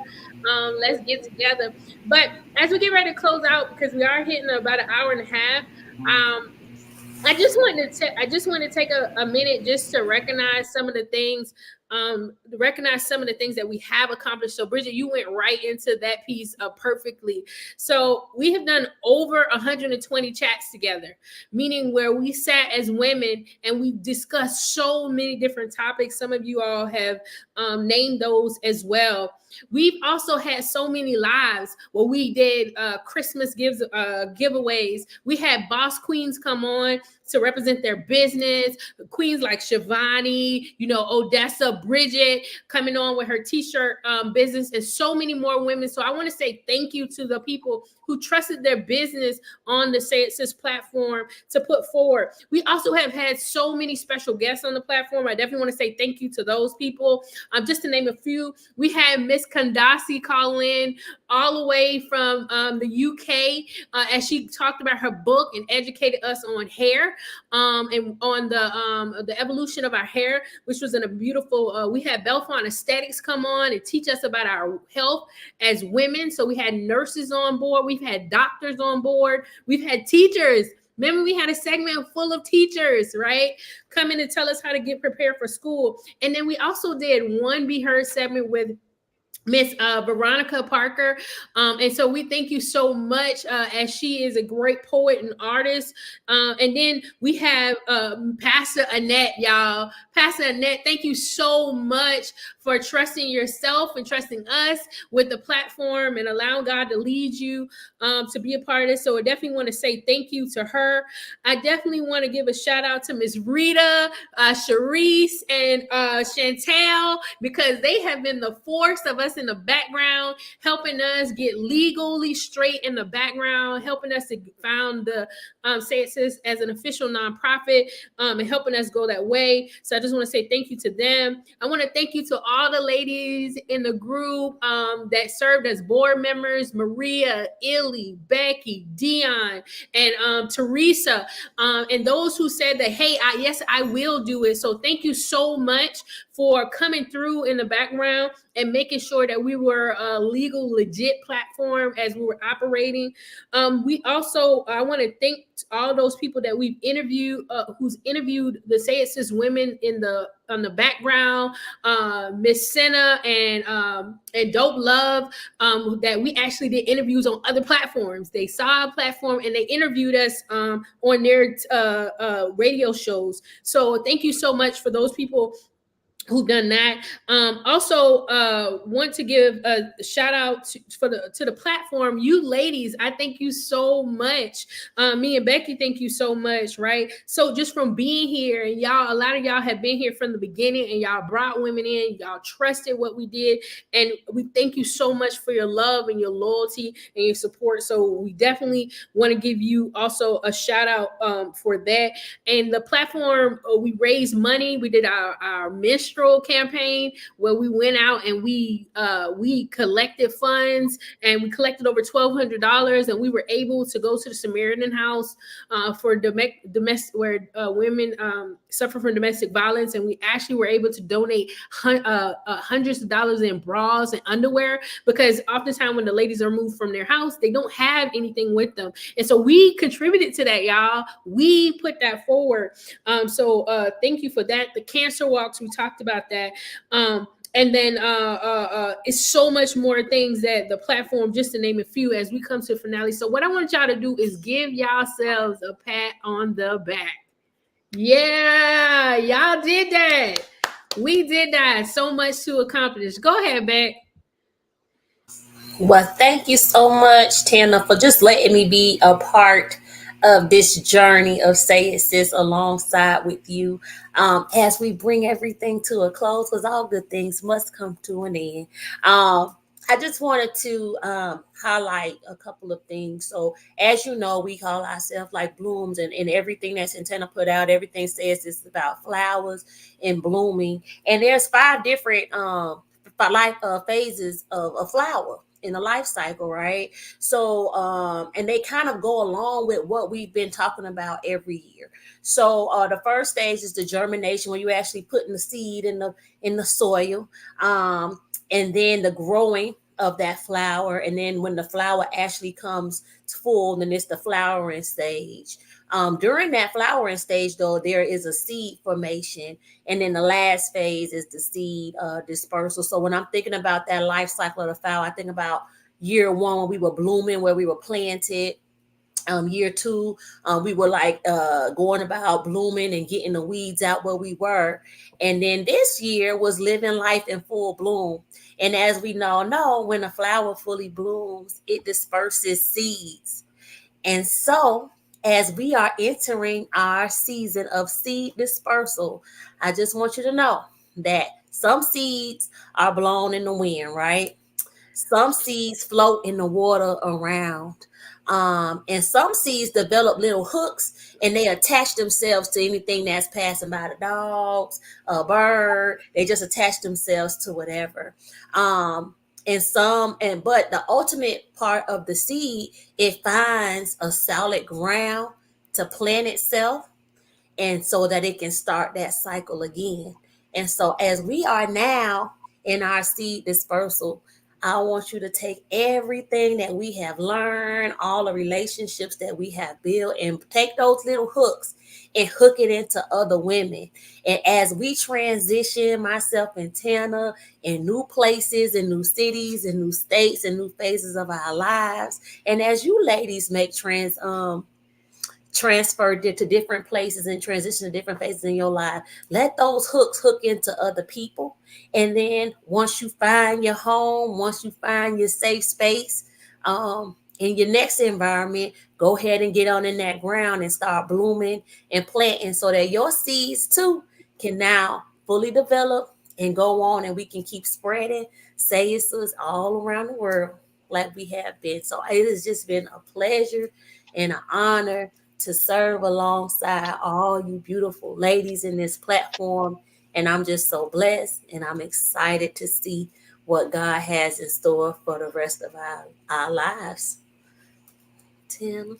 Speaker 1: let's get together. But as we get ready to close out, because we are hitting about an hour and a half, I just want to take a minute just to recognize some of the things that we have accomplished. So Bridget, you went right into that piece perfectly. So we have done over 120 chats together, meaning where we sat as women and we discussed so many different topics. Some of you all have named those as well. We've also had so many lives where we did Christmas giveaways. We had boss queens come on to represent their business. Queens like Shivani, Odessa, Bridget coming on with her t-shirt business, and so many more women. So I want to say thank you to the people who trusted their business on the Say It Sis platform to put forward. We also have had so many special guests on the platform. I definitely want to say thank you to those people. Just to name a few, we had Miss Kandasi call in all the way from the UK as she talked about her book and educated us on hair and on the evolution of our hair, which was in a beautiful, we had Belfont Aesthetics come on and teach us about our health as women. So we had nurses on board. We've had doctors on board. We've had teachers. Remember, we had a segment full of teachers, right? Come in and tell us how to get prepared for school. And then we also did one Be Heard segment with Miss Veronica Parker. And so we thank you so much as she is a great poet and artist. And then we have Pastor Annette, y'all. Pastor Annette, thank you so much for trusting yourself and trusting us with the platform and allowing God to lead you to be a part of this. So I definitely want to say thank you to her. I definitely want to give a shout out to Miss Rita, Sharice, and Chantel, because they have been the force of us in the background, helping us get legally straight in the background, helping us to found the Say It Sis as an official nonprofit, and helping us go that way. So I just want to say thank you to them. I want to thank you to all the ladies in the group that served as board members: Maria, Illy, Becky, Dion, and Teresa, and those who said that, hey, yes, I will do it. So thank you so much for coming through in the background and making sure that we were a legal, legit platform as we were operating. We also, I want to thank all those people that we've interviewed, who's interviewed the Say It Sis women on the background, Miss Senna and Dope Love, that we actually did interviews on other platforms. They saw a platform and they interviewed us on their radio shows. So thank you so much for those people who've done that. Also want to give a shout out to the platform. You ladies, I thank you so much. Me and Becky, thank you so much, right? So just from being here, and y'all, a lot of y'all have been here from the beginning, and y'all brought women in, y'all trusted what we did, and we thank you so much for your love and your loyalty and your support. So we definitely want to give you also a shout out for that. And the platform, we raised money. We did our menstrual campaign where we went out and we collected funds, and we collected over $1,200, and we were able to go to the Samaritan House for domestic where women suffer from domestic violence, and we actually were able to donate hundreds of dollars in bras and underwear, because oftentimes when the ladies are moved from their house, they don't have anything with them, and so we contributed to that, y'all. We put that forward. So thank you for that. The cancer walks, we talked about that. And then it's so much more things that the platform, just to name a few, as we come to the finale. So what I want y'all to do is give yourselves a pat on the back. Yeah, y'all did that. We did that. So much to accomplish. Go ahead, Beck.
Speaker 2: Well, thank you so much, Tana, for just letting me be a part of this journey of Say It Sis alongside with you as we bring everything to a close, because all good things must come to an end. I just wanted to highlight a couple of things. So, as you know, we call ourselves like Blooms, and everything that Santana put out, everything says it's about flowers and blooming. And there's 5 different life phases of a flower in the life cycle, right? So, and they kind of go along with what we've been talking about every year. So, the first stage is the germination, where you actually putting the seed in the soil, and then the growing of that flower, and then when the flower actually comes to full, then it's the flowering stage. During that flowering stage, though, there is a seed formation, and then the last phase is the seed dispersal. So when I'm thinking about that life cycle of the flower, I think about year 1 when we were blooming, where we were planted. Year 2, we were like going about blooming and getting the weeds out where we were. And then this year was living life in full bloom. And as we now know, when a flower fully blooms, it disperses seeds. And so, as we are entering our season of seed dispersal, I just want you to know that some seeds are blown in the wind, right? Some seeds float in the water around. And some seeds develop little hooks, and they attach themselves to anything that's passing by, the dogs, a bird. They just attach themselves to whatever. But the ultimate part of the seed, it finds a solid ground to plant itself, and so that it can start that cycle again. And so as we are now in our seed dispersal, I want you to take everything that we have learned, all the relationships that we have built, and take those little hooks and hook it into other women. And as we transition, myself and Tana, in new places and new cities and new states and new phases of our lives, and as you ladies make transferred to different places and transition to different phases in your life, let those hooks hook into other people. And then once you find your home, once you find your safe space in your next environment, go ahead and get on in that ground and start blooming and planting, so that your seeds too can now fully develop and go on, and we can keep spreading Say It Sis all around the world like we have been. So it has just been a pleasure and an honor to serve alongside all you beautiful ladies in this platform. And I'm just so blessed, and I'm excited to see what God has in store for the rest of our lives. Tim.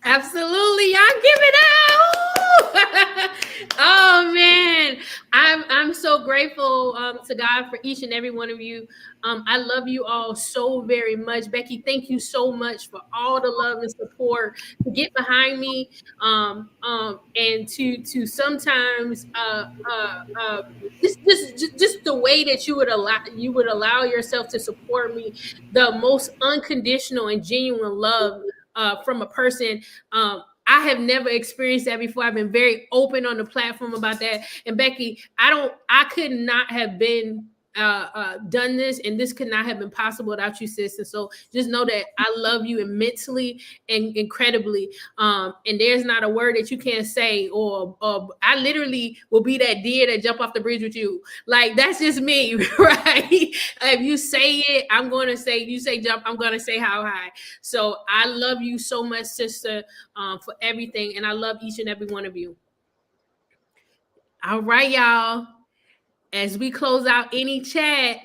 Speaker 1: Absolutely. Y'all give it out. Oh man. I'm so grateful to God for each and every one of you. I love you all so very much. Becky, thank you so much for all the love and support to get behind me. And to sometimes just the way that you would allow yourself to support me, the most unconditional and genuine love from a person. I have never experienced that before. I've been very open on the platform about that. And Becky, I could not have been done this, and this could not have been possible without you, sis. And so just know that I love you immensely and incredibly. And there's not a word that you can't say, or I literally will be that deer that jump off the bridge with you. Like, that's just me, right? If you say it, I'm going to say, you say jump, I'm going to say how high. So I love you so much, sister, for everything. And I love each and every one of you. All right, y'all. As we close out any chat,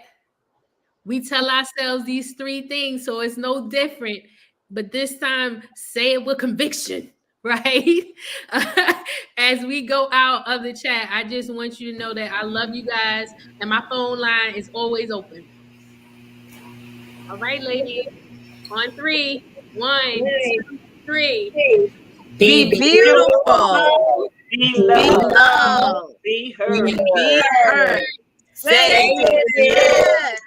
Speaker 1: we tell ourselves these 3 things, so it's no different. But this time, say it with conviction, right? As we go out of the chat, I just want you to know that I love you guys, and my phone line is always open. All right, ladies. On 3. 1, 2, 3.
Speaker 4: Be beautiful. Be loved.
Speaker 6: Be heard.
Speaker 4: Be heard. Say it.